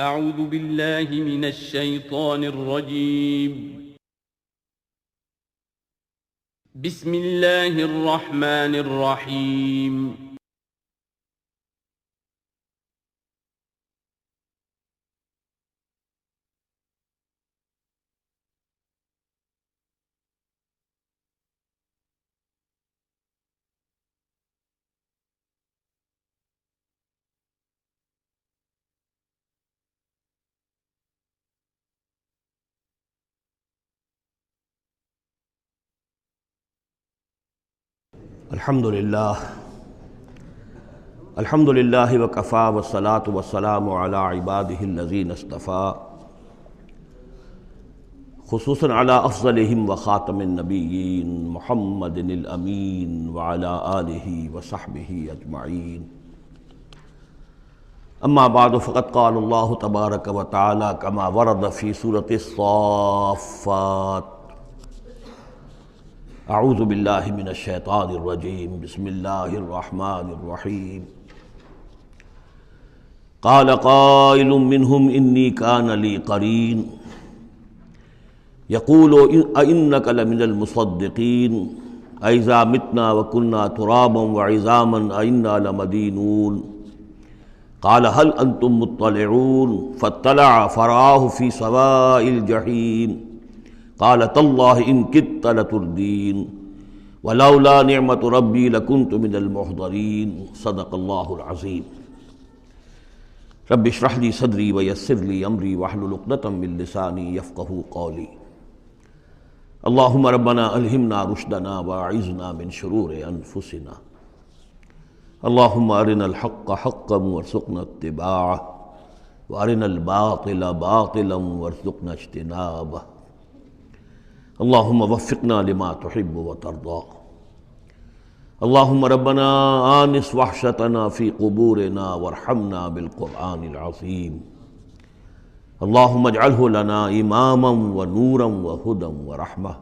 اعوذ باللہ من الشیطان الرجیم بسم اللہ الرحمن الرحیم الحمد للہ وکفا والصلاة والسلام علی عباده الذین اصطفى خصوصاً علی افضلہم وخاتم النبیین محمد الامین وعلی آلہ وصحبہ اجمعین اما بعد فقد قال اللہ تبارک وتعالی کما ورد فی سورۃ الصافات اعوذ باللہ من الشیطان الرجیم بسم اللہ الرحمن الرحیم قال قائل منهم انی کان لی قرین یقول ائنک لمن المصدقین اذا متنا وکنا ترابا وعظاما ائنا لمدینون قال هل انتم مطلعون فاطلع فرآہ فی سواء الجحیم قال تاللہ ان کدت لتردین ولولا نعمت ربی لکنت من المحضرین صدق اللہ العظیم رب اشرح لی صدری ویسر لی امری واحلل عقدۃ من لسانی یفقہوا قولی اللہم ربنا الہمنا رشدنا واعذنا من شرور انفسنا اللہم ارنا الحق حقا وارزقنا اتباعہ وارنا الباطل باطلا وارزقنا اجتنابہ اللہم وفقنا لما تحب وترضى اللہم ربنا آنس وحشتنا فی قبورنا وارحمنا بالقرآن العظیم اللہم اجعلہ لنا اماما ونورا وہدى ورحمہ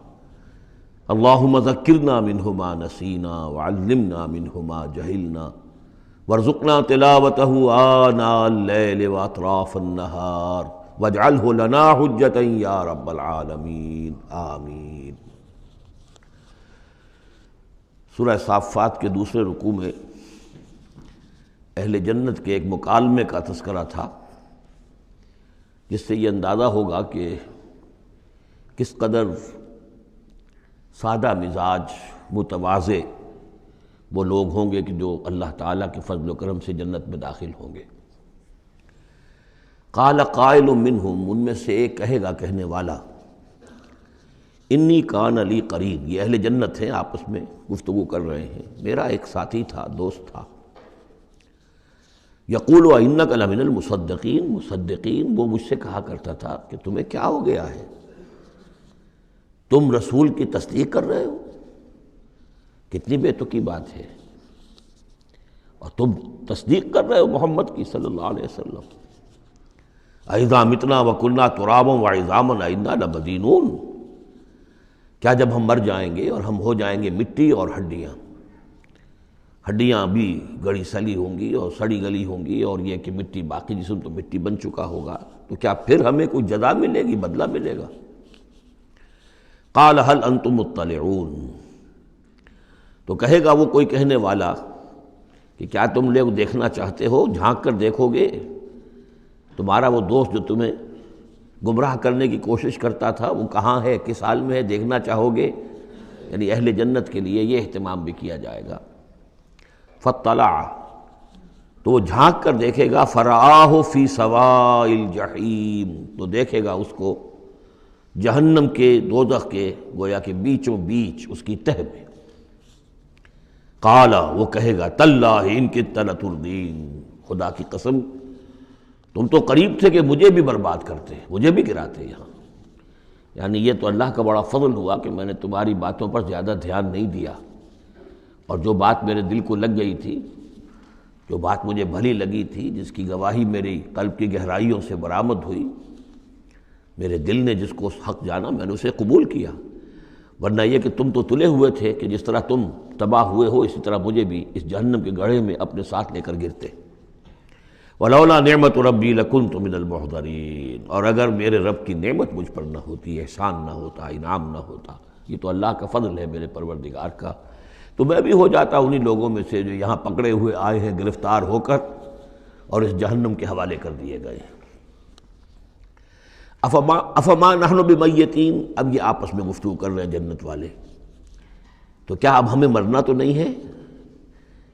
اللہم ذکرنا منہ ما نسینا وعلمنا منہ ما جہلنا وارزقنا تلاوتہ آناء اللیل واطراف النہار واجعلہ لنا حجتا یا رب العالمین آمین۔ سورہ صافات کے دوسرے رکوع میں اہل جنت کے ایک مکالمے کا تذکرہ تھا، جس سے یہ اندازہ ہوگا کہ کس قدر سادہ مزاج متواضع وہ لوگ ہوں گے کہ جو اللہ تعالیٰ کے فضل و کرم سے جنت میں داخل ہوں گے۔ قال قائل منہم، ان میں سے ایک کہے گا کہنے والا، انی کان لی قرین، یہ اہل جنت ہیں آپس میں گفتگو کر رہے ہیں، میرا ایک ساتھی تھا، دوست تھا، یقول ائنک لمن المصدقین، مصدقین وہ مجھ سے کہا کرتا تھا کہ تمہیں کیا ہو گیا ہے، تم رسول کی تصدیق کر رہے ہو، کتنی بے تکی بات ہے، اور تم تصدیق کر رہے ہو محمد کی صلی اللہ علیہ وسلم۔ اذا متنا وکنا ترابا وعظاما ائنا لمدینون، کیا جب ہم مر جائیں گے اور ہم ہو جائیں گے مٹی اور ہڈیاں بھی گڑی سلی ہوں گی اور سڑی گلی ہوں گی، اور یہ کہ مٹی باقی جسم تو مٹی بن چکا ہوگا، تو کیا پھر ہمیں کوئی جزا ملے گی، بدلہ ملے گا؟ قال هل انتم مطلعون، تو کہے گا وہ کوئی کہنے والا کہ کیا تم لوگ دیکھنا چاہتے ہو، جھانک کر دیکھو گے؟ تمہارا وہ دوست جو تمہیں گمراہ کرنے کی کوشش کرتا تھا وہ کہاں ہے، کس حال میں ہے، دیکھنا چاہو گے؟ یعنی اہل جنت کے لیے یہ اہتمام بھی کیا جائے گا۔ فاطلع، تو وہ جھانک کر دیکھے گا، فرآہ فی سواء الجحیم، تو دیکھے گا اس کو جہنم کے، دوزخ کے گویا کہ بیچوں بیچ اس کی تہہ میں۔ قال، وہ کہے گا، تاللہ ان کدت لتردین، خدا کی قسم تم تو قریب تھے کہ مجھے بھی برباد کرتے، مجھے بھی گراتے یہاں، یعنی یہ تو اللہ کا بڑا فضل ہوا کہ میں نے تمہاری باتوں پر زیادہ دھیان نہیں دیا، اور جو بات میرے دل کو لگ گئی تھی، جو بات مجھے بھلی لگی تھی، جس کی گواہی میری قلب کی گہرائیوں سے برآمد ہوئی، میرے دل نے جس کو حق جانا میں نے اسے قبول کیا، ورنہ یہ کہ تم تو تلے ہوئے تھے کہ جس طرح تم تباہ ہوئے ہو اسی طرح مجھے بھی اس جہنم کے گڑھے میں اپنے ساتھ لے کر گرتے۔ ولولا نعمت ربی لکنت من المحضرین، اور اگر میرے رب کی نعمت مجھ پر نہ ہوتی، احسان نہ ہوتا، انعام نہ ہوتا، یہ تو اللہ کا فضل ہے میرے پروردگار کا، تو میں بھی ہو جاتا انہی لوگوں میں سے جو یہاں پکڑے ہوئے آئے ہیں گرفتار ہو کر اور اس جہنم کے حوالے کر دیے گئے۔ افما نحن بمیتین، اب یہ آپس میں گفتگو کر رہے ہیں جنت والے، تو کیا اب ہمیں مرنا تو نہیں ہے؟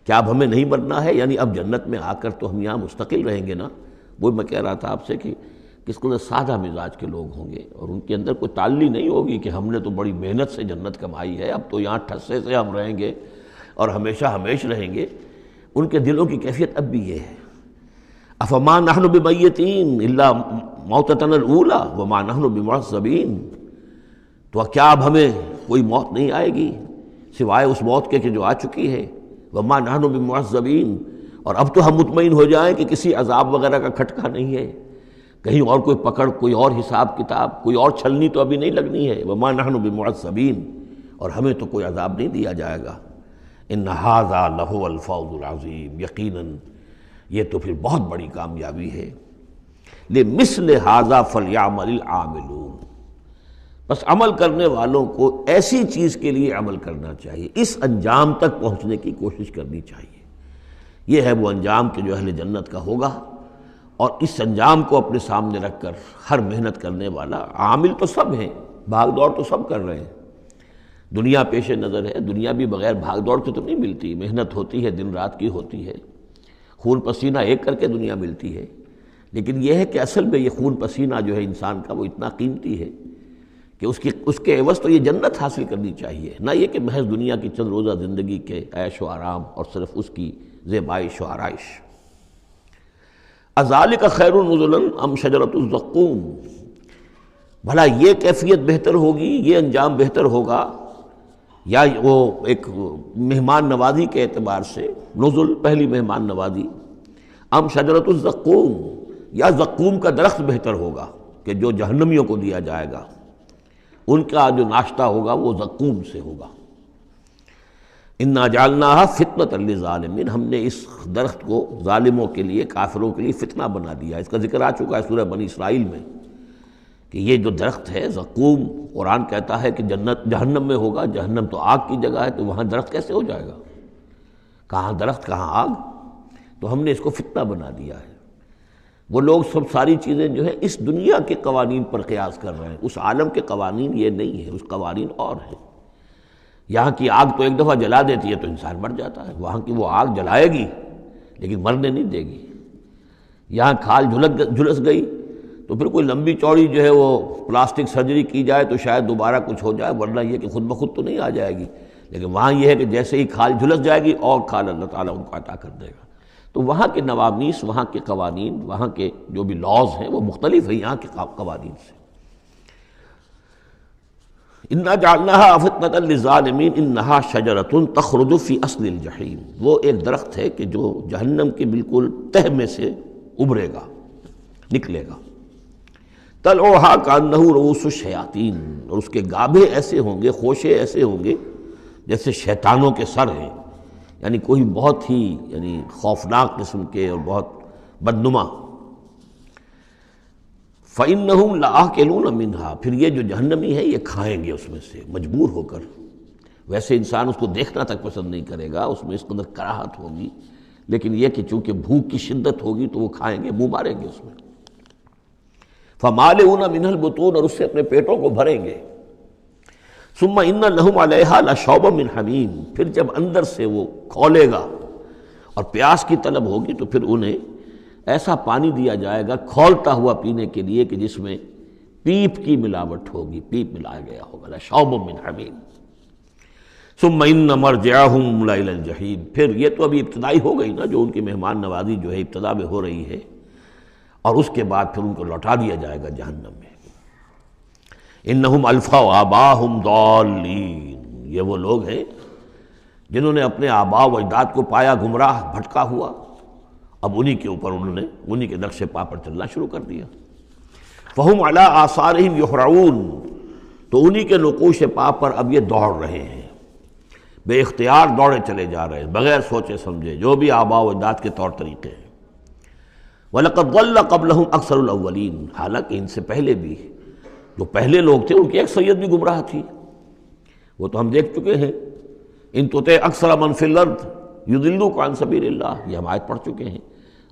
کیا اب ہمیں نہیں مرنا ہے؟ یعنی اب جنت میں آ کر تو ہم یہاں مستقل رہیں گے نا۔ وہ میں کہہ رہا تھا آپ سے کہ کس قدر سادہ مزاج کے لوگ ہوں گے، اور ان کے اندر کوئی تعلی نہیں ہوگی کہ ہم نے تو بڑی محنت سے جنت کمائی ہے، اب تو یہاں ٹھسے سے ہم رہیں گے اور ہمیشہ ہمیش رہیں گے۔ ان کے دلوں کی کیفیت اب بھی یہ ہے، افما نحن بمیتین الا موتتنا الاولی وما نحن بمعذبین، تو کیا اب ہمیں کوئی موت نہیں آئے گی سوائے اس موت کے کہ جو آ چکی ہے، وما نحن بمعذبین، اور اب تو ہم مطمئن ہو جائیں کہ کسی عذاب وغیرہ کا کھٹکا نہیں ہے، کہیں اور کوئی پکڑ، کوئی اور حساب کتاب، کوئی اور چھلنی تو ابھی نہیں لگنی ہے، وما نحن بمعذبین، اور ہمیں تو کوئی عذاب نہیں دیا جائے گا۔ ان ھذا لہو الفوز العظیم، یقیناً یہ تو پھر بہت بڑی کامیابی ہے۔ لمثل ھذا فلیعمل العاملون، بس عمل کرنے والوں کو ایسی چیز کے لیے عمل کرنا چاہیے، اس انجام تک پہنچنے کی کوشش کرنی چاہیے۔ یہ ہے وہ انجام کہ جو اہل جنت کا ہوگا، اور اس انجام کو اپنے سامنے رکھ کر ہر محنت کرنے والا، عامل تو سب ہیں، بھاگ دوڑ تو سب کر رہے ہیں، دنیا پیش نظر ہے، دنیا بھی بغیر بھاگ دوڑ کے تو نہیں ملتی، محنت ہوتی ہے، دن رات کی ہوتی ہے، خون پسینہ ایک کر کے دنیا ملتی ہے، لیکن یہ ہے کہ اصل میں یہ خون پسینہ جو ہے انسان کا وہ اتنا قیمتی ہے کہ اس کے عوض تو یہ جنت حاصل کرنی چاہیے، نہ یہ کہ محض دنیا کی چند روزہ زندگی کے عیش و آرام اور صرف اس کی زیبائش و آرائش۔ اذالک خیر نزلا ام شجرۃ الزقوم، بھلا یہ کیفیت بہتر ہوگی، یہ انجام بہتر ہوگا، یا وہ ایک مہمان نوازی کے اعتبار سے نزل پہلی مہمان نوازی، ام شجرۃ الزقوم، یا زقوم کا درخت بہتر ہوگا کہ جو جہنمیوں کو دیا جائے گا، ان کا جو ناشتہ ہوگا وہ زقوم سے ہوگا۔ انا جعلناها فتنۃ للظالمین، ہم نے اس درخت کو ظالموں کے لیے، کافروں کے لیے فتنہ بنا دیا۔ اس کا ذکر آ چکا ہے سورہ بنی اسرائیل میں کہ یہ جو درخت ہے زقوم، قرآن کہتا ہے کہ جنت جہنم میں ہوگا، جہنم تو آگ کی جگہ ہے، تو وہاں درخت کیسے ہو جائے گا؟ کہاں درخت کہاں آگ؟ تو ہم نے اس کو فتنہ بنا دیا ہے۔ وہ لوگ سب ساری چیزیں جو ہے اس دنیا کے قوانین پر قیاس کر رہے ہیں، اس عالم کے قوانین یہ نہیں ہے، اس قوانین اور ہیں۔ یہاں کی آگ تو ایک دفعہ جلا دیتی ہے تو انسان مر جاتا ہے، وہاں کی وہ آگ جلائے گی لیکن مرنے نہیں دے گی۔ یہاں کھال جھلس گئی تو پھر کوئی لمبی چوڑی جو ہے وہ پلاسٹک سرجری کی جائے تو شاید دوبارہ کچھ ہو جائے، ورنہ یہ کہ خود بخود تو نہیں آ جائے گی، لیکن وہاں یہ ہے کہ جیسے ہی کھال جھلس جائے گی اور کھال اللہ تعالیٰ ان کو عطا کر دے گا۔ تو وہاں کے نوامیس، وہاں کے قوانین، وہاں کے جو بھی لاز ہیں وہ مختلف ہیں یہاں کے قوانین سے۔ انا جعلناها فتنۃ للظالمین انہا شجرۃ تخرج فی اصل الجحیم، وہ ایک درخت ہے کہ جو جہنم کے بالکل تہ میں سے ابھرے گا، نکلے گا۔ طلعھا کانہ رؤوس الشیاطین، اور اس کے گابھے ایسے ہوں گے، خوشے ایسے ہوں گے جیسے شیطانوں کے سر ہیں، یعنی کوئی بہت ہی خوفناک قسم کے اور بہت بدنما۔ فَإِنَّهُمْ لَآكِلُونَ مِنْهَا، پھر یہ جو جہنمی ہے یہ کھائیں گے اس میں سے مجبور ہو کر۔ ویسے انسان اس کو دیکھنا تک پسند نہیں کرے گا، اس میں اس قدر کراہت ہوگی، لیکن یہ کہ چونکہ بھوک کی شدت ہوگی تو وہ کھائیں گے، منہ ماریں گے اس میں۔ فَمَالِئُونَ مِنْهَا الْبُطُونَ، اور اس سے اپنے پیٹوں کو بھریں گے۔ ثُمَّ إِنَّ لَهُمْ عَلَيْهَا لَشَوْبًا مِّنْ حَمِيمٍ، پھر جب اندر سے وہ کھولے گا اور پیاس کی طلب ہوگی تو پھر انہیں ایسا پانی دیا جائے گا کھولتا ہوا پینے کے لیے کہ جس میں پیپ کی ملاوٹ ہوگی، پیپ ملایا گیا ہوگا، لَشَوْبًا مِّنْ حَمِيمٍ۔ ثُمَّ إِنَّ مَرْجِعَهُمْ لَإِلَى الْجَحِيمِ، پھر یہ تو ابھی ابتدائی ہو گئی نا، جو ان کی مہمان نوازی جو ہے ابتدا میں ہو رہی ہے، اور اس کے بعد پھر ان کو لوٹا دیا جائے گا جہنم میں۔ انہم الفوا آباہم ضالین، یہ وہ لوگ ہیں جنہوں نے اپنے آباء و اجداد کو پایا گمراہ، بھٹکا ہوا، اب انہی کے اوپر انہوں نے انہی کے نقش پا پر چلنا شروع کر دیا۔ فہم علی آثارہم یہرعون، تو انہی کے نقوش پا پر اب یہ دوڑ رہے ہیں، بے اختیار دوڑے چلے جا رہے ہیں، بغیر سوچے سمجھے، جو بھی آباء و اجداد کے طور طریقے ہیں۔ وَلَقَدْ ضَلَّ قَبْلَهُمْ أَكْثَرُ الْأَوَّلِينَ، حالانکہ ان سے پہلے بھی جو پہلے لوگ تھے ان کی اکثریت بھی گمراہ تھی، وہ تو ہم دیکھ چکے ہیں۔ ان تُطِعْ أَكْثَرَ مَنْ فِي الْأَرْضِ يُضِلُّوكَ عَنْ سَبِيلِ اللَّهِ، یہ ہم آیت پڑھ چکے ہیں۔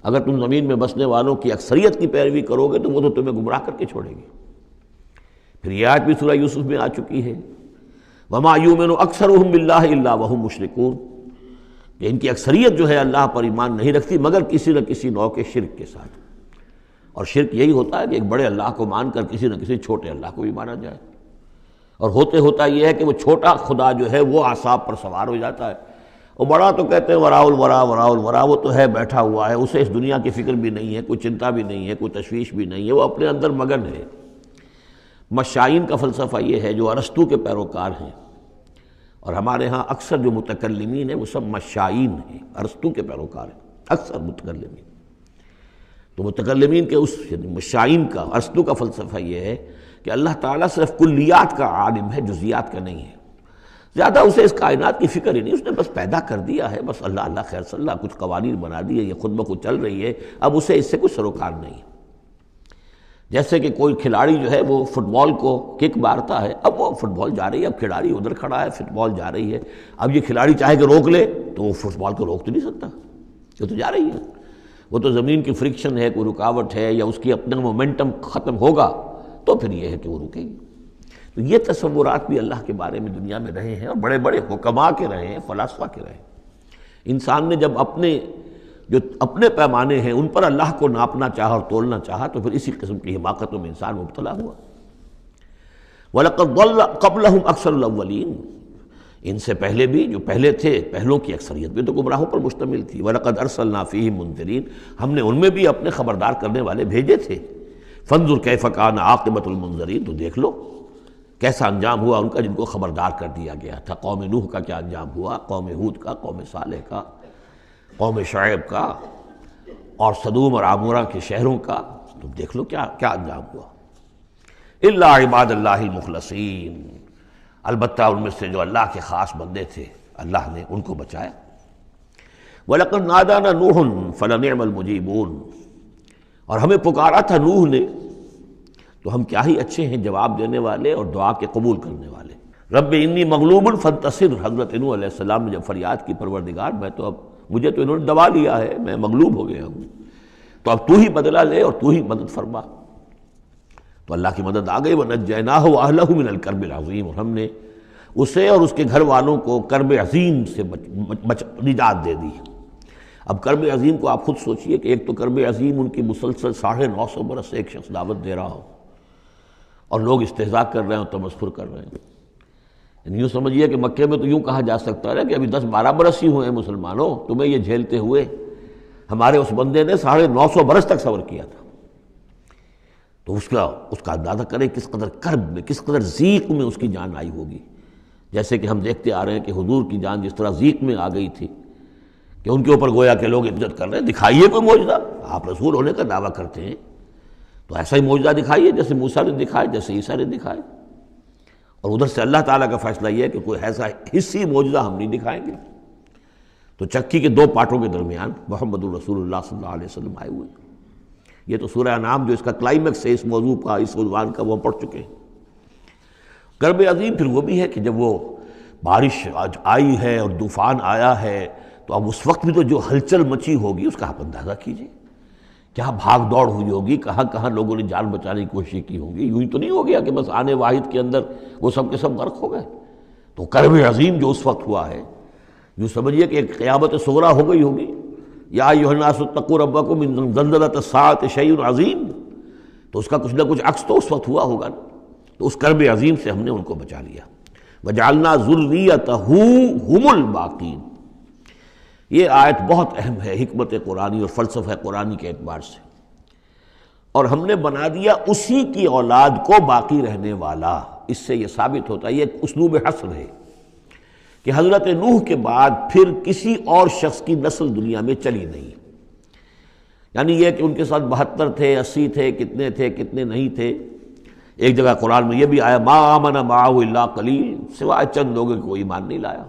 اگر تم زمین میں بسنے والوں کی اکثریت کی پیروی کرو گے تو وہ تو تمہیں گمراہ کر کے چھوڑے گی۔ پھر یہ آیت بھی سورہ یوسف میں آ چکی ہے، وَمَا يُؤْمِنُ أَكْثَرُهُم بِاللَّهِ إِلَّا وَهُم مُشْرِكُونَ، کہ ان کی اکثریت جو ہے اللہ پر ایمان نہیں رکھتی مگر کسی نہ کسی نوع کے شرک کے ساتھ۔ اور شرک یہی ہوتا ہے کہ ایک بڑے اللہ کو مان کر کسی نہ کسی چھوٹے اللہ کو بھی مانا جائے، اور ہوتا یہ ہے کہ وہ چھوٹا خدا جو ہے وہ اعصاب پر سوار ہو جاتا ہے، اور بڑا تو کہتے ہیں وراء الورا، وہ تو ہے بیٹھا ہوا ہے، اسے اس دنیا کی فکر بھی نہیں ہے، کوئی چنتا بھی نہیں ہے، کوئی تشویش بھی نہیں ہے، وہ اپنے اندر مگن ہے۔ مشائین کا فلسفہ یہ ہے جو ارسطو کے پیروکار ہیں، اور ہمارے ہاں اکثر جو متکلمین ہیں وہ سب مشائین ہیں، ارسطو کے پیروکار ہیں اکثر متکلمین۔ تو متکلمین کے اس مشائین کا، ارسطو کا فلسفہ یہ ہے کہ اللہ تعالیٰ صرف کلیات کا عالم ہے، جزیات کا نہیں ہے، زیادہ اسے اس کائنات کی فکر ہی نہیں، اس نے بس پیدا کر دیا ہے، بس اللہ خیر صلی اللہ، کچھ قوانین بنا دیے، یہ خود بخود چل رہی ہے، اب اسے اس سے کچھ سروکار نہیں ہے۔ جیسے کہ کوئی کھلاڑی جو ہے وہ فٹ بال کو کک مارتا ہے، اب وہ فٹ بال جا رہی ہے، اب کھلاڑی ادھر کھڑا ہے، فٹ بال جا رہی ہے، اب یہ کھلاڑی چاہے کہ روک لے تو وہ فٹ بال کو روک تو نہیں سکتا، یہ تو جا رہی ہے، وہ تو زمین کی فرکشن ہے، کوئی رکاوٹ ہے، یا اس کی اپنا مومنٹم ختم ہوگا تو پھر یہ ہے کہ وہ رکے گی۔ تو یہ تصورات بھی اللہ کے بارے میں دنیا میں رہے ہیں، اور بڑے بڑے حکماء کے رہے ہیں، فلاسفہ کے رہے ہیں۔ انسان نے جب اپنے پیمانے ہیں ان پر اللہ کو ناپنا چاہا اور تولنا چاہا تو پھر اسی قسم کی حماقتوں میں انسان مبتلا ہوا۔ وَلَقَدْ ضَلَّ قَبْلَهُمْ أَكْثَرُ الْأَوَّلِينَ، ان سے پہلے بھی جو پہلے تھے، پہلوں کی اکثریت بھی تو گمراہوں پر مشتمل تھی۔ وَلَقَدْ أَرْسَلْنَا فِيهِمْ مُنذِرِينَ، ہم نے ان میں بھی اپنے خبردار کرنے والے بھیجے تھے۔ فَانظُرْ كَيْفَ كَانَ عَاقِبَةُ الْمُنذَرِينَ، تو دیکھ لو کیسا انجام ہوا ان کا جن کو خبردار کر دیا گیا تھا۔ قوم نوح کا کیا انجام ہوا، قوم ہود کا، قوم صالح کا، قوم شعیب کا، اور صدوم اور عمورہ کے شہروں کا، تو دیکھ لو کیا انجام ہوا۔ الا عباد اللہ المخلصین، البتہ ان میں سے جو اللہ کے خاص بندے تھے اللہ نے ان کو بچایا۔ وَلَقَدْ نَادَانَا نُوحٌ فَلَنِعْمَ الْمُجِيبُونَ، اور ہمیں پکارا تھا نوح نے تو ہم کیا ہی اچھے ہیں جواب دینے والے اور دعا کے قبول کرنے والے۔ رب انی مغلوب فانتصر، حضرت نوح علیہ السلام نے جب فریاد کی پروردگار مجھے تو انہوں نے دبا لیا ہے، میں مغلوب ہو گیا ہوں، تو اب تو ہی بدلہ لے اور تو ہی مدد فرما۔ تو اللہ کی مدد آ گئی، وَنَجَّيْنَاهُ وَأَهْلَهُ مِنَ الْكَرْبِ الْعَظِيمِ، اور ہم نے اسے اور اس کے گھر والوں کو کرب عظیم سے نجات دے دی۔ اب کرب عظیم کو آپ خود سوچئے کہ ایک تو کرب عظیم ان کی مسلسل 950 برس سے ایک شخص دعوت دے رہا ہو اور لوگ استہزاء کر رہے ہیں اور تمسخر کر رہے ہیں۔ یعنی یوں سمجھیے کہ مکے میں تو یوں کہا جا سکتا ہے کہ ابھی 10-12 برس ہی ہوئے ہیں مسلمانوں تمہیں یہ جھیلتے ہوئے، ہمارے اس بندے نے 950 برس تک صبر کیا تھا۔ تو اس کا اندازہ کریں کس قدر کرب میں، کس قدر ضیق میں اس کی جان آئی ہوگی۔ جیسے کہ ہم دیکھتے آ رہے ہیں کہ حضور کی جان جس طرح ضیق میں آ گئی تھی کہ ان کے اوپر گویا کہ لوگ عزت کر رہے ہیں، دکھائیے کوئی معجزہ، آپ رسول ہونے کا دعویٰ کرتے ہیں تو ایسا ہی معجزہ دکھائیے جیسے موسیٰ نے دکھائے، جیسے عیسیٰ نے دکھائے۔ اور ادھر سے اللہ تعالیٰ کا فیصلہ یہ ہے کہ کوئی ایسا حصی معجزہ ہم نہیں دکھائیں گے۔ تو چکی کے 2 پارٹوں کے درمیان محمد الرسول اللہ صلی اللہ علیہ وسلم آئے ہوئے۔ یہ تو سورہ انعام جو اس کا کلائمیکس ہے اس موضوع کا، اس عنوان کا، وہ پڑھ چکے ہیں۔ کرب عظیم پھر وہ بھی ہے کہ جب وہ بارش آئی ہے اور طوفان آیا ہے تو اب اس وقت بھی تو جو ہلچل مچی ہوگی اس کا آپ اندازہ کیجیے، کیا بھاگ دوڑ ہوئی ہوگی، کہاں کہاں لوگوں نے جان بچانے کی کوشش کی ہوگی۔ یوں ہی تو نہیں ہو گیا کہ بس آنے واحد کے اندر وہ سب کے سب غرق ہو گئے۔ تو کرب عظیم جو اس وقت ہوا ہے، یوں سمجھیے کہ ایک قیامت صغریٰ ہو گئی ہوگی۔ یا ایھا الناس اتقوا ربکم ان زلزلۃ الساعۃ شیء عظیم، تو اس کا کچھ نہ کچھ عکس تو اس وقت ہوا ہوگا نا۔ تو اس کرب عظیم سے ہم نے ان کو بچا لیا۔ وجعلنا ذریتہ ھم الباقین، یہ آیت بہت اہم ہے حکمت قرآنی اور فلسفہ قرآنی کے اعتبار سے، اور ہم نے بنا دیا اسی کی اولاد کو باقی رہنے والا۔ اس سے یہ ثابت ہوتا ہے، یہ ایک اسلوب حصر ہے کہ حضرت نوح کے بعد پھر کسی اور شخص کی نسل دنیا میں چلی نہیں۔ یعنی یہ کہ ان کے ساتھ 72 تھے، 80 تھے، کتنے نہیں تھے۔ ایک جگہ قرآن میں یہ بھی آیا ما آمن معہ الا قلیل، سوائے چند لوگوں کو ایمان نہیں لایا۔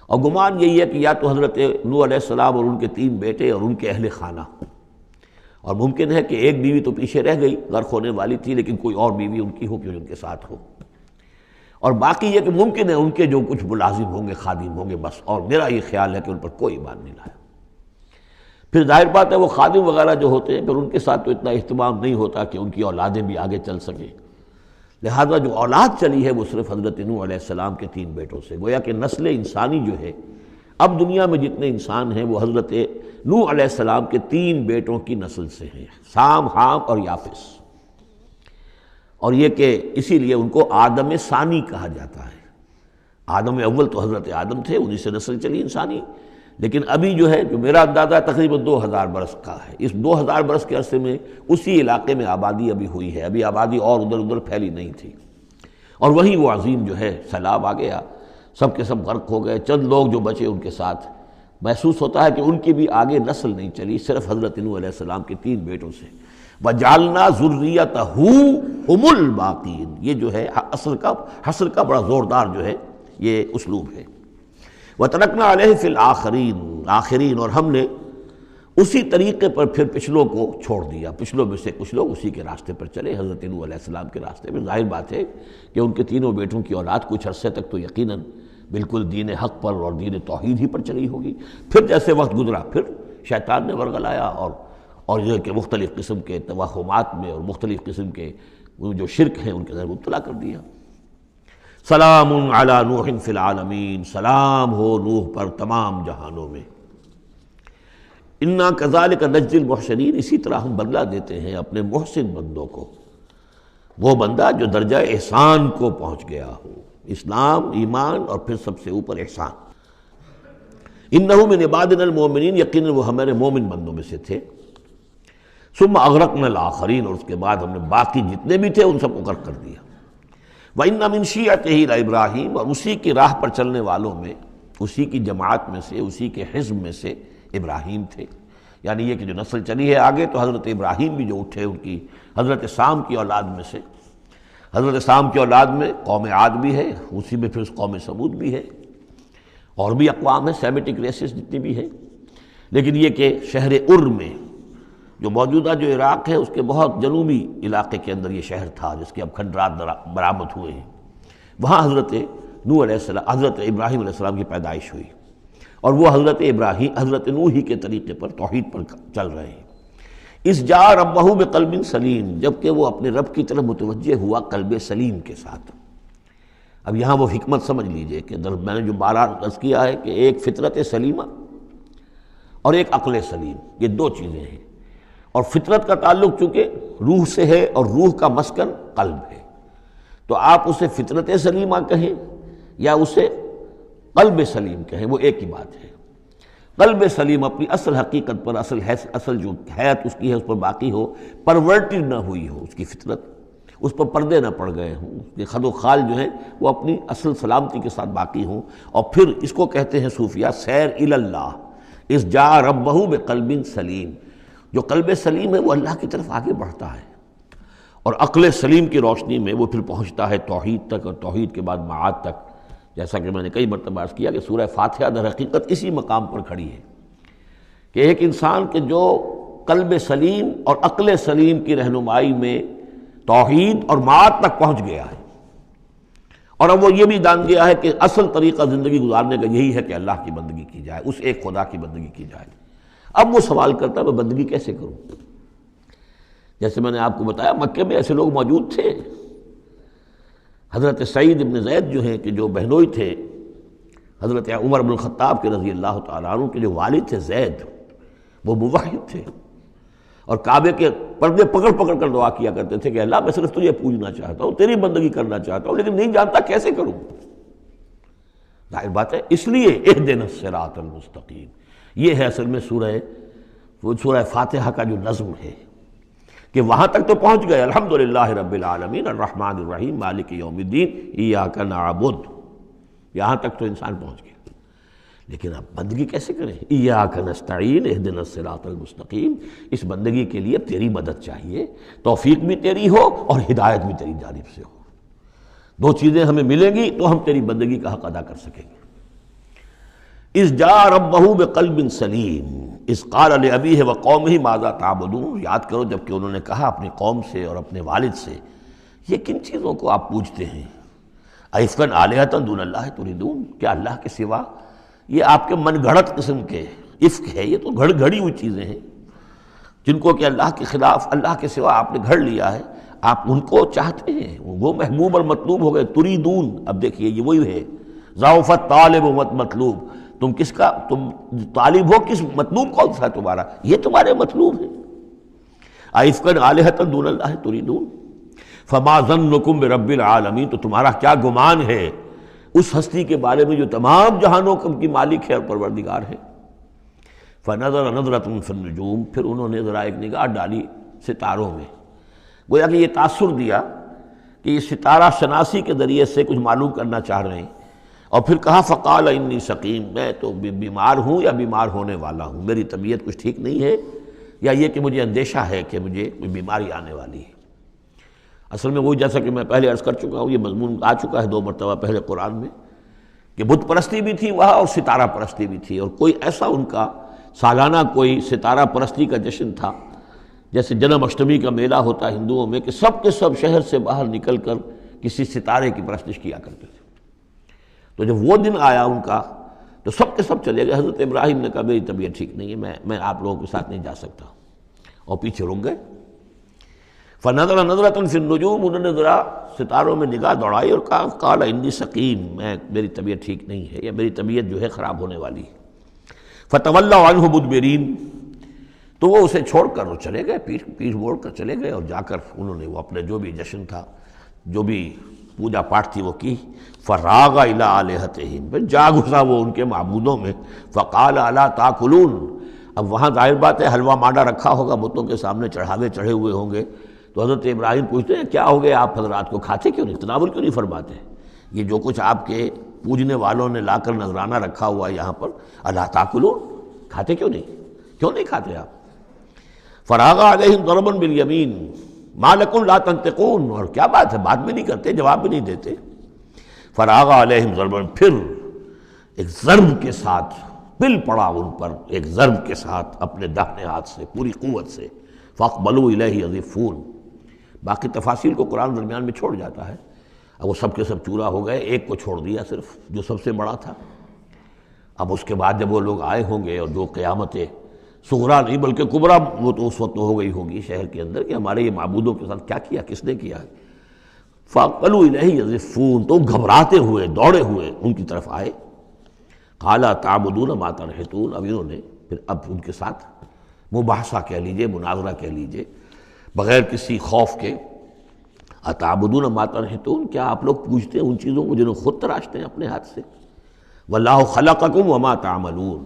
اور گمان یہی ہے کہ یا تو حضرت نوح علیہ السلام اور ان کے 3 بیٹے اور ان کے اہل خانہ، اور ممکن ہے کہ ایک بیوی تو پیچھے رہ گئی، غرق ہونے والی تھی، لیکن کوئی اور بیوی ان کی ہو کہ جو ان کے ساتھ ہو، اور باقی یہ کہ ممکن ہے ان کے جو کچھ ملازم ہوں گے، خادم ہوں گے بس، اور میرا یہ خیال ہے کہ ان پر کوئی ایمان نہیں لایا۔ پھر ظاہر بات ہے وہ خادم وغیرہ جو ہوتے ہیں پھر ان کے ساتھ تو اتنا اہتمام نہیں ہوتا کہ ان کی اولادیں بھی آگے چل سکیں، لہذا جو اولاد چلی ہے وہ صرف حضرت نوح علیہ السلام کے 3 بیٹوں سے، گویا کہ نسل انسانی جو ہے اب دنیا میں جتنے انسان ہیں وہ حضرت نوح علیہ السلام کے 3 بیٹوں کی نسل سے ہیں، سام، حام اور یافس، اور یہ کہ اسی لیے ان کو آدم ثانی کہا جاتا ہے۔ آدم اول تو حضرت آدم تھے، انہی سے نسل چلی انسانی، لیکن ابھی جو ہے جو میرا اندازہ تقریباً 2000 برس کا ہے، اس 2000 برس کے عرصے میں اسی علاقے میں آبادی ابھی ہوئی ہے، ابھی آبادی اور ادھر ادھر پھیلی نہیں تھی، اور وہیں وہ عظیم جو ہے سیلاب آ گیا، سب کے سب غرق ہو گئے، چند لوگ جو بچے ان کے ساتھ، محسوس ہوتا ہے کہ ان کی بھی آگے نسل نہیں چلی، صرف حضرت نوح علیہ السلام کے 3 بیٹوں سے۔ وَجَعَلْنَا ذُرِّيَّتَهُ هُمُ الْبَاقِينَ، یہ جو ہے حصر کا بڑا زوردار جو ہے یہ اسلوب ہے۔ وَتَرَكْنَا عَلَيْهِ فِي الْآخِرِينَ، آخرین، اور ہم نے اسی طریقے پر پھر پچھلوں کو چھوڑ دیا، پچھلوں میں سے کچھ لوگ اسی کے راستے پر چلے، حضرت نوح علیہ السلام کے راستے میں۔ ظاہر بات ہے کہ ان کے 3 بیٹوں کی اولاد کچھ عرصے تک تو یقیناً بالکل دین حق پر اور دین توحید ہی پر چلی ہوگی، پھر جیسے وقت گزرا پھر شیطان نے ورغلایا اور یہ کہ مختلف قسم کے توہمات میں اور مختلف قسم کے وہ جو شرک ہیں ان کے اندر مبتلا کر دیا۔ سلام علی نوح فی العالمین، سلام ہو نوح پر تمام جہانوں میں۔ انا کذالک نجزی المحسنین، اسی طرح ہم بدلہ دیتے ہیں اپنے محسن بندوں کو، وہ بندہ جو درجہ احسان کو پہنچ گیا ہو، اسلام، ایمان اور پھر سب سے اوپر احسان۔ انہ من عبادنا المؤمنین، یقیناً وہ ہمارے مومن بندوں میں سے تھے۔ ثم اغرقنا الآخرین، اور اس کے بعد ہم نے باقی جتنے بھی تھے ان سب کو غرق کر دیا۔ وَإِنَّ مِن شِيعَتِهِ لَإِبْرَاهِيمَ، اور اسی کی راہ پر چلنے والوں میں، اسی کی جماعت میں سے، اسی کے حزب میں سے ابراہیم تھے، یعنی یہ کہ جو نسل چلی ہے آگے تو حضرت ابراہیم بھی جو اٹھے ان کی حضرت سام کی اولاد میں سے، حضرت سام کی اولاد میں قوم عاد بھی ہے، اسی میں پھر قوم سمود بھی ہے، اور بھی اقوام ہیں سیمیٹک ریسز جتنی بھی ہیں، لیکن یہ کہ شہر ار میں جو موجودہ جو عراق ہے اس کے بہت جنوبی علاقے کے اندر یہ شہر تھا جس کے اب کھنڈرات برآمد ہوئے ہیں، وہاں حضرت نوح علیہ السلام، حضرت ابراہیم علیہ السلام کی پیدائش ہوئی، اور وہ حضرت نوح ہی کے طریقے پر توحید پر چل رہے ہیں۔ اس جا ربہ بقلب سلیم، جبکہ وہ اپنے رب کی طرف متوجہ ہوا قلب سلیم کے ساتھ۔ اب یہاں وہ حکمت سمجھ لیجئے کہ میں نے جو بارہ عرض کیا ہے کہ ایک فطرت سلیمہ اور ایک عقل سلیم، یہ 2 چیزیں ہیں، اور فطرت کا تعلق چونکہ روح سے ہے اور روح کا مسکن قلب ہے، تو آپ اسے فطرت سلیمہ کہیں یا اسے قلب سلیم کہیں، وہ ایک ہی بات ہے۔ قلب سلیم اپنی اصل حقیقت پر، اصل جو حیات اس کی ہے اس پر باقی ہو، پرورٹڈ نہ ہوئی ہو اس کی فطرت، اس پر پردے نہ پڑ گئے ہوں، اس کے خد و خال جو ہیں وہ اپنی اصل سلامتی کے ساتھ باقی ہوں، اور پھر اس کو کہتے ہیں صوفیہ سیر الی اللہ، اس جا ربہ بقلب سلیم، جو قلب سلیم ہے وہ اللہ کی طرف آگے بڑھتا ہے، اور عقل سلیم کی روشنی میں وہ پھر پہنچتا ہے توحید تک، اور توحید کے بعد معاد تک، جیسا کہ میں نے کئی مرتبہ عرض کیا کہ سورہ فاتحہ در حقیقت اسی مقام پر کھڑی ہے کہ ایک انسان کے جو قلب سلیم اور عقل سلیم کی رہنمائی میں توحید اور معاد تک پہنچ گیا ہے، اور اب وہ یہ بھی جان گیا ہے کہ اصل طریقہ زندگی گزارنے کا یہی ہے کہ اللہ کی بندگی کی جائے، اس ایک خدا کی بندگی کی جائے۔ اب وہ سوال کرتا ہے میں بندگی کیسے کروں؟ جیسے میں نے آپ کو بتایا مکے میں ایسے لوگ موجود تھے، حضرت سعید ابن زید جو ہیں کہ جو بہنوئی تھے حضرت عمر بن الخطاب کے رضی اللہ تعالیٰ عنہ کے جو والد تھے زید، وہ موحد تھے، اور کعبے کے پردے پکڑ پکڑ کر دعا کیا کرتے تھے کہ اللہ میں صرف تجھے پوجنا چاہتا ہوں، تیری بندگی کرنا چاہتا ہوں، لیکن نہیں جانتا کیسے کروں۔ ظاہر بات ہے اس لیے اہدنا الصراط المستقیم، یہ ہے اصل میں سورہ فاتحہ کا جو نظم ہے کہ وہاں تک تو پہنچ گئے، الحمدللہ رب العالمین الرحمن الرحیم مالک یوم الدین ایاک نعبد، یہاں تک تو انسان پہنچ گیا، لیکن اب بندگی کیسے کریں؟ ایاک نستعین اہدنا الصراط المستقیم، اس بندگی کے لیے تیری مدد چاہیے، توفیق بھی تیری ہو اور ہدایت بھی تیری جانب سے ہو، 2 چیزیں ہمیں ملیں گی تو ہم تیری بندگی کا حق ادا کر سکیں گے۔ اذ جاء ربہ بقلب سلیم، اذ قال لأبیہ وقومہ ماذا تعبدون، یاد کرو جب کہ انہوں نے کہا اپنی قوم سے اور اپنے والد سے یہ کن چیزوں کو آپ پوجتے ہیں؟ ائفکا آلہۃ دون اللہ تریدون، کیا اللہ کے سوا یہ آپ کے من گھڑت قسم کے افک ہے، یہ تو گھڑی ہوئی چیزیں ہیں جن کو کہ اللہ کے خلاف اللہ کے سوا آپ نے گھڑ لیا ہے، آپ ان کو چاہتے ہیں، وہ محبوب اور مطلوب ہو گئے۔ تریدون، اب دیکھیے یہ وہی ہے ضعف طالب و مطلوب، تم کس کا تم طالب ہو، کس مطلوب کون سا ہے تمہارا؟ یہ تمہارے مطلوب ہے۔ ائفکا آلہۃ دون اللہ تریدون فما ظنکم برب العالمین، تو تمہارا کیا گمان ہے اس ہستی کے بارے میں جو تمام جہانوں کی مالک ہے اور پروردگار ہے۔ فنظر نظرۃ فی النجوم، پھر انہوں نے ذرا ایک نگاہ ڈالی ستاروں میں، گویا کہ یہ تاثر دیا کہ یہ ستارہ شناسی کے ذریعے سے کچھ معلوم کرنا چاہ رہے ہیں، اور پھر کہا فقال انی سقیم، میں تو بیمار ہوں یا بیمار ہونے والا ہوں، میری طبیعت کچھ ٹھیک نہیں ہے، یا یہ کہ مجھے اندیشہ ہے کہ مجھے کوئی بیماری آنے والی ہے۔ اصل میں وہی جیسا کہ میں پہلے عرض کر چکا ہوں، یہ مضمون آ چکا ہے 2 مرتبہ پہلے قرآن میں، کہ بت پرستی بھی تھی وہاں اور ستارہ پرستی بھی تھی، اور کوئی ایسا ان کا سالانہ کوئی ستارہ پرستی کا جشن تھا، جیسے جنم اشٹمی کا میلہ ہوتا ہے ہندوؤں میں، کہ سب کے سب شہر سے باہر نکل کر کسی ستارے کی پرستش کیا کرتے تھے۔ تو جب وہ دن آیا ان کا تو سب کے سب چلے گئے۔ حضرت ابراہیم نے کہا میری طبیعت ٹھیک نہیں ہے، میں آپ لوگوں کے ساتھ نہیں جا سکتا، اور پیچھے رک گئے۔ فنظر نظرۃ فی النجوم، انہوں نے ذرا ستاروں میں نگاہ دوڑائی اور کہا قال انی سقیم، میری طبیعت ٹھیک نہیں ہے، یا میری طبیعت جو ہے خراب ہونے والی ہے۔ فتولوا عنہ مدبرین، تو وہ اسے چھوڑ کر وہ چلے گئے، پیٹھ موڑ کر چلے گئے، اور جا کر انہوں نے وہ اپنے جو بھی جشن تھا، جو بھی پوجا پاٹ تھی وہ کی۔ فراغ الی آلہتہم، پھر جا گھسا وہ ان کے معبودوں میں۔ فقال الا تاکلون، اب وہاں ظاہر بات ہے حلوہ مانڈا رکھا ہوگا، بتوں کے سامنے چڑھاوے چڑھے ہوئے ہوں گے، تو حضرت ابراہیم پوچھتے ہیں کیا ہو گیا آپ حضرات کو، کھاتے کیوں نہیں، تناول کیوں نہیں فرماتے؟ یہ جو کچھ آپ کے پوجنے والوں نے لا کر نذرانہ رکھا ہوا ہے یہاں پر، الا تاکلون، کھاتے کیوں نہیں کھاتے آپ؟ فراغ علیہم ضربا بالیمین ما لکم لا تنطقون، اور کیا بات ہے بات بھی نہیں کرتے، جواب بھی نہیں دیتے۔ فراغ علیہم ضربا، پھر ایک ضرب کے ساتھ پل پڑا ان پر، ایک ضرب کے ساتھ اپنے داہنے ہاتھ سے پوری قوت سے۔ فاقبلوا الیہ یزفون، باقی تفاصیل کو قرآن درمیان میں چھوڑ جاتا ہے، اب وہ سب کے سب چورا ہو گئے، ایک کو چھوڑ دیا صرف جو سب سے بڑا تھا۔ اب اس کے بعد جب وہ لوگ آئے ہوں گے اور جو قیامت صغریٰ نہیں بلکہ کبریٰ وہ تو اس وقت ہو گئی ہوگی شہر کے اندر کہ ہمارے یہ معبودوں کے ساتھ کیا کیا، کس نے کیا ہے۔ فاقبلوا الیہ یزفون، تو گھبراتے ہوئے دوڑے ہوئے ان کی طرف آئے۔ قال تعبدون ما تنحتون، اب انہوں نے پھر اب ان کے ساتھ مباحثہ کہہ لیجئے، مناظرہ کہہ لیجئے، بغیر کسی خوف کے، اتعبدون ما تنحتون، کیا آپ لوگ پوجتے ہیں ان چیزوں کو جنہیں خود تراشتے ہیں اپنے ہاتھ سے؟ واللہ خلقکم وما تعملون،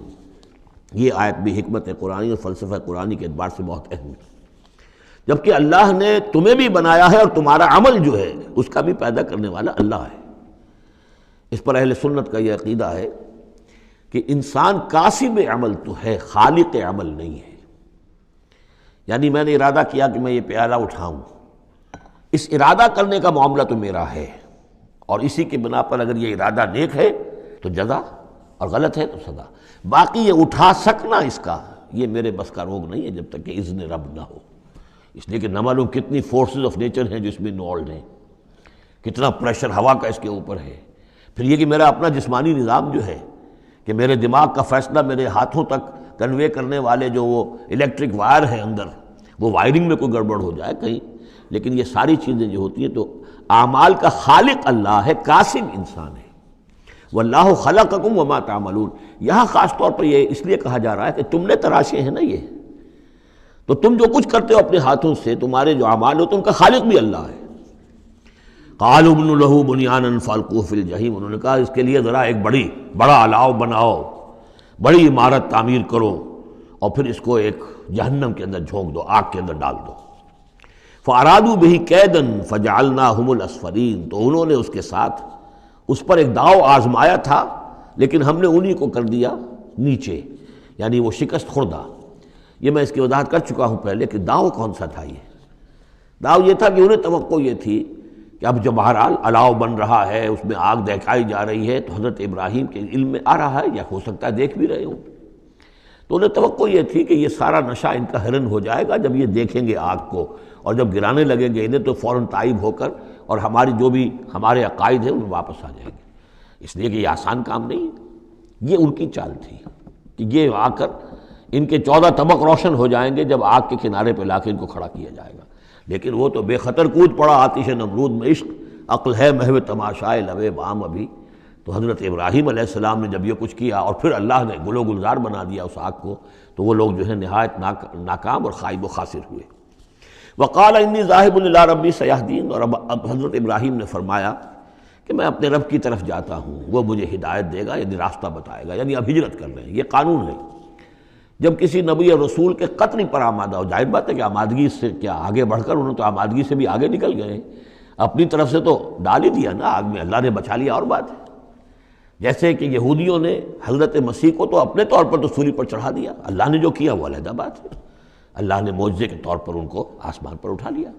یہ آیت بھی حکمت قرآنی اور فلسفہ قرآنی کے اعتبار سے بہت اہم ہے، جبکہ اللہ نے تمہیں بھی بنایا ہے اور تمہارا عمل جو ہے اس کا بھی پیدا کرنے والا اللہ ہے۔ اس پر اہل سنت کا یہ عقیدہ ہے کہ انسان کاسب عمل تو ہے، خالق عمل نہیں ہے۔ یعنی میں نے ارادہ کیا کہ میں یہ پیالہ اٹھاؤں، اس ارادہ کرنے کا معاملہ تو میرا ہے، اور اسی کے بنا پر اگر یہ ارادہ نیک ہے تو جزا، اور غلط ہے تو سزا۔ باقی یہ اٹھا سکنا اس کا یہ میرے بس کا روگ نہیں ہے جب تک کہ اذن رب نہ ہو، اس لیے کہ نہ معلوم کتنی فورسز آف نیچر ہیں جو اس میں انوالوڈ ہیں، کتنا پریشر ہوا کا اس کے اوپر ہے۔ پھر یہ کہ میرا اپنا جسمانی نظام جو ہے کہ میرے دماغ کا فیصلہ میرے ہاتھوں تک کنوے کرنے والے جو وہ الیکٹرک وائر ہیں اندر، وہ وائرنگ میں کوئی گڑبڑ ہو جائے کہیں، لیکن یہ ساری چیزیں جو ہوتی ہیں تو اعمال کا خالق اللہ ہے، کاسب انسان ہے۔ واللہ خلقکم وما تعملون، یہاں خاص طور پر یہ اس لیے کہا جا رہا ہے کہ تم نے تراشے ہیں نا یہ، تو تم جو کچھ کرتے ہو اپنے ہاتھوں سے، تمہارے جو اعمال ہوتے ہیں ان کا خالق بھی اللہ ہے۔ قالوا ابنوا له بنیانا فالقوه فی الجحیم، انہوں نے کہا اس کے لیے ذرا ایک بڑا الاؤ بناؤ، بڑی عمارت تعمیر کرو، اور پھر اس کو ایک جہنم کے اندر جھونک دو، آگ کے اندر ڈال دو۔ فارادوا به کیدا فجعلناهم الاسفلین، تو انہوں نے اس کے ساتھ اس پر ایک داؤ آزمایا تھا، لیکن ہم نے انہی کو کر دیا نیچے، یعنی وہ شکست خوردہ۔ یہ میں اس کی وضاحت کر چکا ہوں پہلے کہ داؤ کون سا تھا۔ یہ داؤ یہ تھا کہ انہیں توقع یہ تھی کہ اب جب بہرحال الاؤ بن رہا ہے، اس میں آگ دکھائی جا رہی ہے، تو حضرت ابراہیم کے علم میں آ رہا ہے، یا ہو سکتا ہے دیکھ بھی رہے ہوں، تو انہیں توقع یہ تھی کہ یہ سارا نشہ ان کا ہرن ہو جائے گا جب یہ دیکھیں گے آگ کو، اور جب گرانے لگیں گے انہیں تو فوراً تائب ہو کر اور ہماری جو بھی ہمارے عقائد ہیں ان میں واپس آ جائیں گے، اس لیے کہ یہ آسان کام نہیں ہے۔ یہ ان کی چال تھی کہ یہ آ کر ان کے 14 طبق روشن ہو جائیں گے جب آگ کے کنارے پہ لا کے ان کو کھڑا کیا جائے گا، لیکن وہ تو بے خطر کود پڑا آتش نمرود میں عشق، عقل ہے محو تماشائے لبِ بام ابھی۔ تو حضرت ابراہیم علیہ السلام نے جب یہ کچھ کیا اور پھر اللہ نے گل و گلزار بنا دیا اس آگ کو، تو وہ لوگ جو ہے نہایت ناکام اور خائب و خاسر ہوئے۔ وقال انی ذاہب الی ربی سیہدین، اور اب حضرت ابراہیم نے فرمایا کہ میں اپنے رب کی طرف جاتا ہوں، وہ مجھے ہدایت دے گا، یعنی راستہ بتائے گا، یعنی اب ہجرت کر رہے ہیں۔ یہ قانون ہے جب کسی نبی اور رسول کے قتل پر آمادہ ہو، ظاہر بات ہے کہ آمادگی سے کیا آگے بڑھ کر انہوں تو آمادگی سے بھی آگے نکل گئے، اپنی طرف سے تو ڈال ہی دیا نا آگ میں، اللہ نے بچا لیا اور بات ہے۔ جیسے کہ یہودیوں نے حضرت مسیح کو تو اپنے طور پر تو سولی پر چڑھا دیا، اللہ نے جو کیا وہ علیحدہ بات ہے، اللہ نے معجزے کے طور پر ان کو آسمان پر اٹھا لیا۔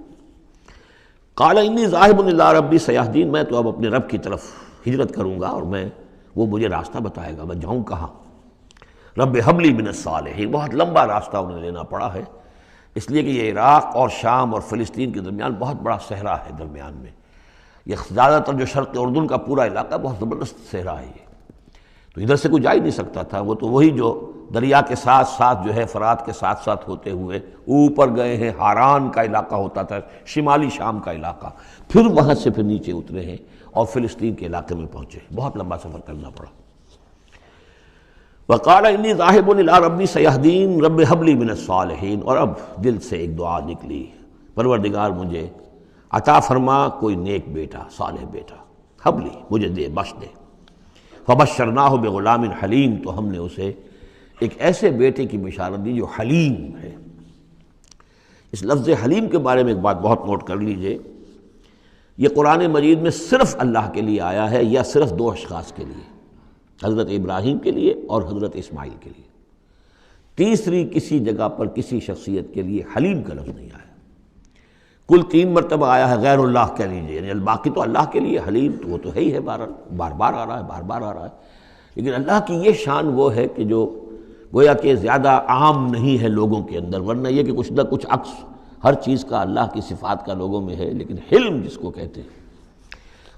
قال انی ذاہب الی ربی سیہدین، میں تو اب اپنے رب کی طرف ہجرت کروں گا اور وہ مجھے راستہ بتائے گا، میں جاؤں کہاں۔ رب حب لی من الصالحین، بہت لمبا راستہ انہیں لینا پڑا ہے، اس لیے کہ یہ عراق اور شام اور فلسطین کے درمیان بہت بڑا صحرا ہے، درمیان میں یہ زیادہ تر جو شرق اردن کا پورا علاقہ بہت زبردست صحرا ہے یہ، تو ادھر سے کوئی جا ہی نہیں سکتا تھا، وہ تو وہی جو دریا کے ساتھ ساتھ جو ہے فرات کے ساتھ ساتھ ہوتے ہوئے اوپر گئے ہیں، ہاران کا علاقہ ہوتا تھا، شمالی شام کا علاقہ، پھر وہاں سے پھر نیچے اترے ہیں اور فلسطین کے علاقے میں پہنچے، بہت لمبا سفر کرنا پڑا۔ وقال انی ذاہب الی ربی سیہدین رب حب لی من الصالحین، اور اب دل سے ایک دعا نکلی، پروردگار مجھے عطا فرما کوئی نیک بیٹا، صالح بیٹا، حب لی مجھے دے، بخش دے۔ فبشرناہ بغلام حلیم، تو ہم نے اسے ایک ایسے بیٹے کی بشارت دی جو حلیم ہے۔ اس لفظ حلیم کے بارے میں ایک بات بہت نوٹ کر لیجئے، یہ قرآن مجید میں صرف اللہ کے لیے آیا ہے یا صرف دو اشخاص کے لیے، حضرت ابراہیم کے لیے اور حضرت اسماعیل کے لیے، تیسری کسی جگہ پر کسی شخصیت کے لیے حلیم کا لفظ نہیں آیا۔ کل 3 مرتبہ آیا ہے غیر اللہ کہہ لیجیے، یعنی باقی تو اللہ کے لیے حلیم تو وہ تو ہے ہی ہے، بار بار آ رہا ہے، بار بار آ رہا ہے، لیکن اللہ کی یہ شان وہ ہے کہ جو گویا کہ زیادہ عام نہیں ہے لوگوں کے اندر، ورنہ یہ کہ کچھ نہ کچھ عکس ہر چیز کا اللہ کی صفات کا لوگوں میں ہے، لیکن حلم جس کو کہتے ہیں،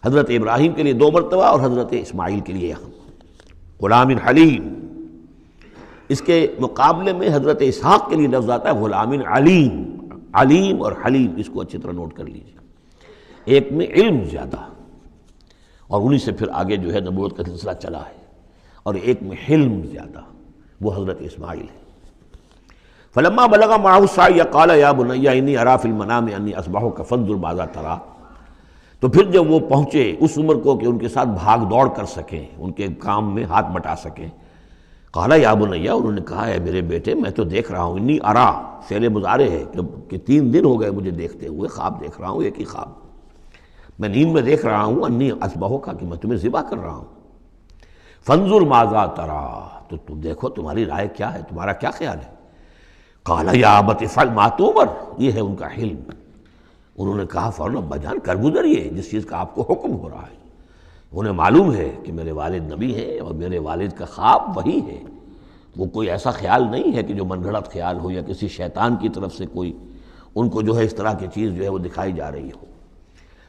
حضرت ابراہیم کے لیے 2 مرتبہ اور حضرت اسماعیل کے لیے غلام حلیم۔ اس کے مقابلے میں حضرت اسحاق کے لیے لفظ آتا ہے غلام علیم، علیم اور حلیم، اس کو اچھی طرح نوٹ کر لیجیے، ایک میں علم زیادہ اور انہی سے پھر آگے جو ہے نبوت کا سلسلہ چلا ہے، اور ایک میں حلم زیادہ، وہ حضرت اسماعیل ہے۔ فلما بلغ معه السعي قال يا بني اني ارى في المنام اني اذبحك فانظر ماذا ترى، تو پھر جب وہ پہنچے اس عمر کو کہ ان کے ساتھ بھاگ دوڑ کر سکیں، ان کے کام میں ہاتھ بٹا سکیں، قال یا بنی، انہوں نے کہا ہے میرے بیٹے میں تو دیکھ رہا ہوں، انی ارا فعل مضارع ہے کہ 3 دن ہو گئے مجھے دیکھتے ہوئے، خواب دیکھ رہا ہوں، ایک ہی خواب میں نیند میں دیکھ رہا ہوں، انی اذبحک کہ میں تمہیں ذبح کر رہا ہوں، فانظر ماذا ترى، تو تم دیکھو تمہاری رائے کیا ہے، تمہارا کیا خیال ہے۔ قال یا ابت افعل ما تؤمر، یہ ہے ان کا حلم، انہوں نے کہا فوراً ابا جان کر گزریے جس چیز کا آپ کو حکم ہو رہا ہے، انہیں معلوم ہے کہ میرے والد نبی ہیں اور میرے والد کا خواب وہی ہے، وہ کوئی ایسا خیال نہیں ہے کہ جو من گھڑت خیال ہو یا کسی شیطان کی طرف سے کوئی ان کو جو ہے اس طرح کی چیز جو ہے وہ دکھائی جا رہی ہو۔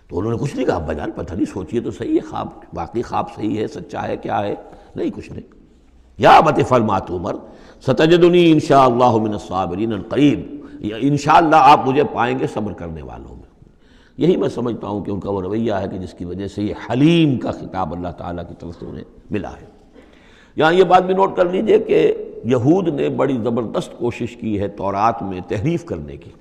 تو انہوں نے کچھ نہیں کہا ابا جان پتہ نہیں سوچیے تو صحیح ہے، خواب باقی خواب صحیح ہے، سچا ہے، کیا ہے، نہیں کچھ نہیں۔ یا ابت افعل ما تؤمر ستجدنی انشاءاللہ من الصابرین، قریب انشاءاللہ آپ مجھے پائیں گے صبر کرنے والوں میں۔ یہی میں سمجھتا ہوں کہ ان کا وہ رویہ ہے کہ جس کی وجہ سے یہ حلیم کا خطاب اللہ تعالیٰ کی طرف سے انہیں ملا ہے۔ یہاں یہ بات بھی نوٹ کر لیجئے کہ یہود نے بڑی زبردست کوشش کی ہے تورات میں تحریف کرنے کی،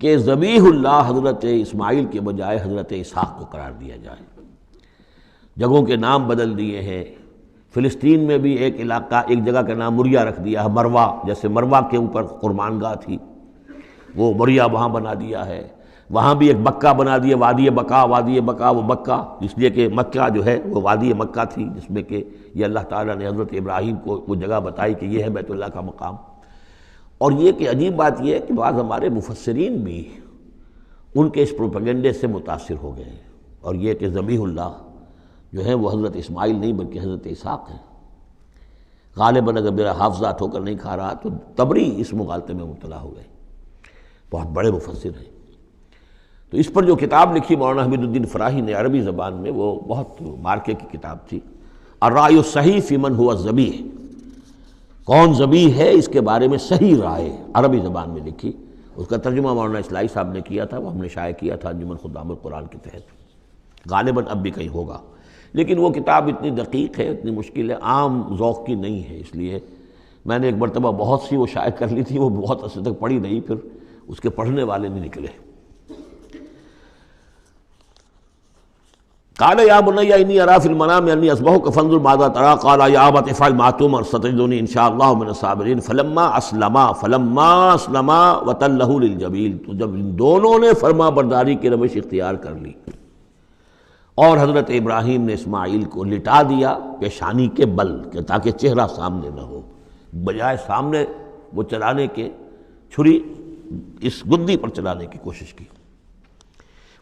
کہ ذبیح اللہ حضرت اسماعیل کے بجائے حضرت اسحاق کو قرار دیا جائے، جگہوں کے نام بدل دیے ہیں، فلسطین میں بھی ایک علاقہ، ایک جگہ کا نام مریا رکھ دیا ہے، مروا، جیسے مروا کے اوپر قربان گاہ تھی وہ مریا وہاں بنا دیا ہے، وہاں بھی ایک مکہ بنا دیا، وادی بقا، وادی بقا وہ مکہ، اس لیے کہ مکہ جو ہے وہ وادی مکہ تھی، جس میں کہ یہ اللہ تعالیٰ نے حضرت ابراہیم کو وہ جگہ بتائی کہ یہ ہے بیت اللہ کا مقام۔ اور یہ کہ عجیب بات یہ ہے کہ بعض ہمارے مفسرین بھی ان کے اس پروپیگنڈے سے متاثر ہو گئے ہیں، اور یہ کہ ذبیح اللہ جو ہے وہ حضرت اسماعیل نہیں بلکہ حضرت اسحاق ہیں۔ غالباً اگر میرا حافظہ ہو کر نہیں کھا رہا تو تبری اس مغالطے میں مبتلا ہو گئے، بہت بڑے مفسر ہیں۔ تو اس پر جو کتاب لکھی مولانا حمید الدین فراہی نے عربی زبان میں، وہ بہت مارکے کی کتاب تھی، الرائے الصحیح فی من هو الذبیح، کون ذبیح ہے اس کے بارے میں صحیح رائے، عربی زبان میں لکھی۔ اس کا ترجمہ مولانا اصلاحی صاحب نے کیا تھا، وہ ہم نے شائع کیا تھا انجمن خدام القرآن کے تحت، غالباً اب بھی کہیں ہوگا، لیکن وہ کتاب اتنی دقیق ہے، اتنی مشکل ہے، عام ذوق کی نہیں ہے، اس لیے میں نے ایک مرتبہ بہت سی وہ شائع کر لی تھی، وہ بہت عرصے تک پڑھی نہیں، پھر اس کے پڑھنے والے نہیں نکلے۔ قال یا بنی انی اری فی المنام انی اذبحک فانظر ماذا تری، قال یا ابت افعل ما تؤمر ستجدنی ان شاء اللہ من الصابرین، فلما اسلما وتلہ للجبین، تو جب ان دونوں نے فرما برداری کی روش اختیار کر لی اور حضرت ابراہیم نے اسماعیل کو لٹا دیا پیشانی کے بل کہ تاکہ چہرہ سامنے نہ ہو، بجائے سامنے وہ چلانے کے چھری اس گدی پر چلانے کی کوشش کی۔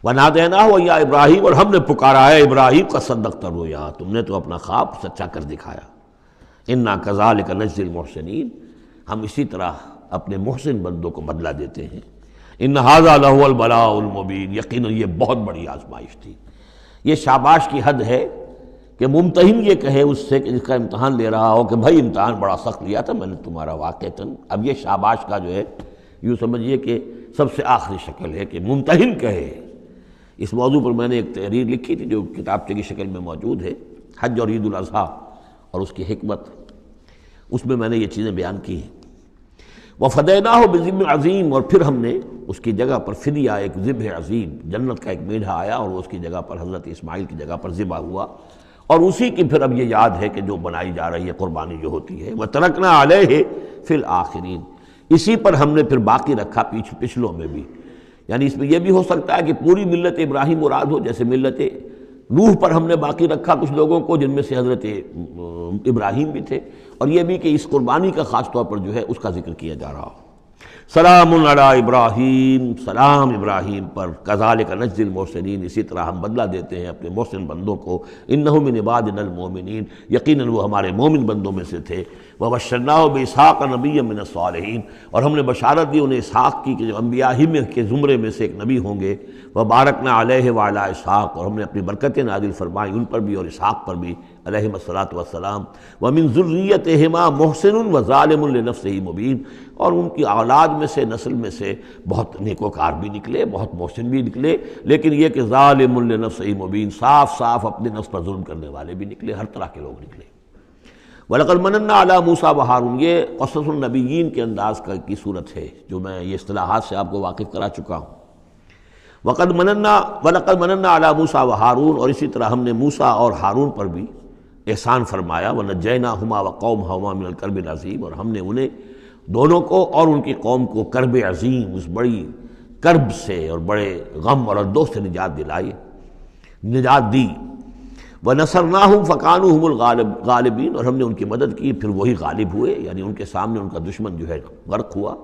وَنَادَيْنَاهُ يَا ابراہیم، اور ہم نے پکارا ہے ابراہیم کا صدقت الرؤیا، تم نے تو اپنا خواب سچا کر دکھایا۔ اِنَّا كَذَلِكَ نَجْزِي الْمُحْسِنِينَ، ہم اسی طرح اپنے محسن بندوں کو بدلہ دیتے ہیں۔ إِنَّ هَذَا لَهُوَ الْبَلَاءُ الْمُبِينُ، یقیناً یہ بہت بڑی آزمائش تھی۔ یہ شاباش کی حد ہے کہ ممتحن یہ کہے اس سے کہ جس کا امتحان لے رہا ہو کہ بھائی امتحان بڑا سخت لیا تھا میں نے تمہارا واقعتاً، اب یہ شاباش کا جو ہے یوں سمجھیے کہ سب سے آخری شکل ہے کہ ممتحن کہے۔ اس موضوع پر میں نے ایک تحریر لکھی تھی جو کتابچے کی شکل میں موجود ہے، حج اور عید الاضحیٰ اور اس کی حکمت، اس میں نے یہ چیزیں بیان کی ہیں۔ وَفَدَيْنَاهُ بِذِبْحٍ عَظِيمٍ، اور پھر ہم نے اس کی جگہ پر فدیہ، ایک ذبح عظیم، جنت کا ایک میڑھا آیا اور اس کی جگہ پر حضرت اسماعیل کی جگہ پر ذبح ہوا، اور اسی کی پھر اب یہ یاد ہے کہ جو بنائی جا رہی ہے قربانی جو ہوتی ہے۔ وَتَرَكْنَا عَلَيْهِ فِي الْآخِرِينَ، اسی پر ہم نے پھر باقی رکھا پچھلوں میں بھی، یعنی اس میں یہ بھی ہو سکتا ہے کہ پوری ملت ابراہیم مراد ہو، جیسے ملت نوح پر ہم نے باقی رکھا کچھ لوگوں کو جن میں سے حضرت ابراہیم بھی تھے، اور یہ بھی کہ اس قربانی کا خاص طور پر جو ہے اس کا ذکر کیا جا رہا ہو۔ سلام علی ابراہیم، سلام ابراہیم پر، کذالک نجزی المحسنین، اسی طرح ہم بدلہ دیتے ہیں اپنے محسن بندوں کو، انہ من عبادنا المؤمنین، یقیناً وہ ہمارے مومن بندوں میں سے تھے۔ وبشرناہ باسحاق نبیا من الصالحین، اور ہم نے بشارت دی انہیں اسحاق کی کہ جو انبیاء ہی میں کے زمرے میں سے ایک نبی ہوں گے۔ وبارکنا علیہ وعلی اسحاق، اور ہم نے اپنی برکتیں نازل فرمائی ان پر بھی اور اسحاق پر بھی علیہم الصلاۃ والسلام۔ ومن ذریتہما محسن وظالم لنفسہ مبین، اور ان کی اولاد میں سے، نسل میں سے بہت نیکوکار بھی نکلے، بہت محسن بھی نکلے، لیکن یہ کہ ظالم لنفسہ مبین، صاف صاف اپنے نفس پر ظلم کرنے والے بھی نکلے، ہر طرح کے لوگ نکلے۔ وَلَقَدْ مَنَنَّا عَلَىٰ مُوسَىٰ وَهَارُونَ، یہ قصص النبیین کے انداز کی صورت ہے جو میں یہ اصطلاحات سے آپ کو واقف کرا چکا ہوں۔ وَلَقَدْ مَنَنَّا عَلَىٰ مُوسَىٰ وَهَارُونَ، اور اسی طرح ہم نے موسیٰ اور ہارون پر بھی احسان فرمایا۔ وَنَجَّيْنَاهُمَا وَقَوْمَهُمَا مِنَ الْكَرْبِ الْعَظِيمِ، اور ہم نے انہیں دونوں کو اور ان کی قوم کو کرب عظیم، اس بڑی کرب سے اور بڑے غم اور اردو سے نجات دلائی، نجات دی۔ وَنَصَرْنَاهُمْ فَكَانُوا هُمُ الْغَالِبِينَ، اور ہم نے ان کی مدد کی پھر وہی غالب ہوئے، یعنی ان کے سامنے ان کا دشمن جو ہے غرق ہوا۔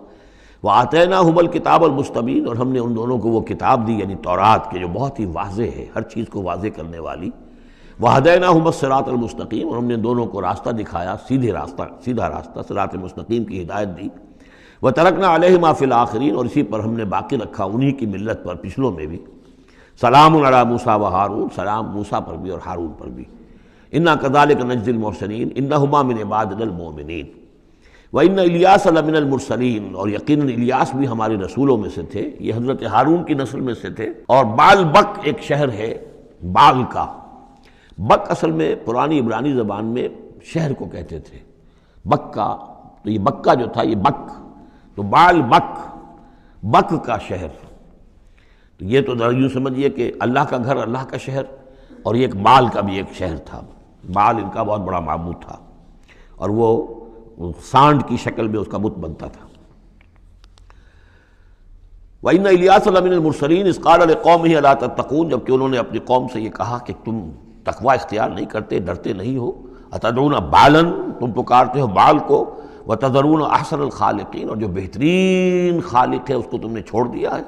وَآتَيْنَاهُمُ الْكِتَابَ الْمُسْتَبِينَ، اور ہم نے ان دونوں کو وہ کتاب دی یعنی تورات کے جو بہت ہی واضح ہے، ہر چیز کو واضح کرنے والی۔ وَهَدَيْنَاهُمَ الصِّرَاطَ الْمُسْتَقِيمَ، اور ہم نے دونوں کو راستہ دکھایا، سیدھا راستہ، صراط مستقیم کی ہدایت دی۔ وَتَرَكْنَا عَلَيْهِمَا فِي الْآخِرِينَ، اور اسی پر ہم نے باقی رکھا انہی کی ملت پر پچھلوں میں بھی۔ سلام علی موسیٰ وہارون، سلام موسیٰ پر بھی اور ہارون پر بھی۔ انا کذالک نجزی المحسنین انہما من عبادنا المؤمنین وان الیاس لمن المرسلین، اور یقیناً الیاس بھی ہمارے رسولوں میں سے تھے، یہ حضرت ہارون کی نسل میں سے تھے۔ اور بال بک ایک شہر ہے بال کا، بک اصل میں پرانی عبرانی زبان میں شہر کو کہتے تھے، بکہ، تو یہ بکہ جو تھا یہ بک، تو بال بک، بک کا شہر، تو یہ تو یوں سمجھیے کہ اللہ کا گھر، اللہ کا شہر، اور یہ ایک بال کا بھی ایک شہر تھا، بال ان کا بہت بڑا معبود تھا، اور وہ سانڈ کی شکل میں اس کا بت بنتا تھا۔ وَإِنَّ إِلْيَاسَ لَمِنَ الْمُرْسَلِينَ إِذْ قَالَ لِقَوْمِهِ أَلَا تَتَّقُونَ، جبکہ انہوں نے اپنی قوم سے یہ کہا کہ تم تقوی اختیار نہیں کرتے، ڈرتے نہیں ہو۔ أَتَدْعُونَ بَالًا، تم پکارتے ہو بال کو، وَتَذَرُونَ أَحْسَنَ الْخَالِقِينَ، اور جو بہترین خالق ہے اس کو تم نے چھوڑ دیا ہے۔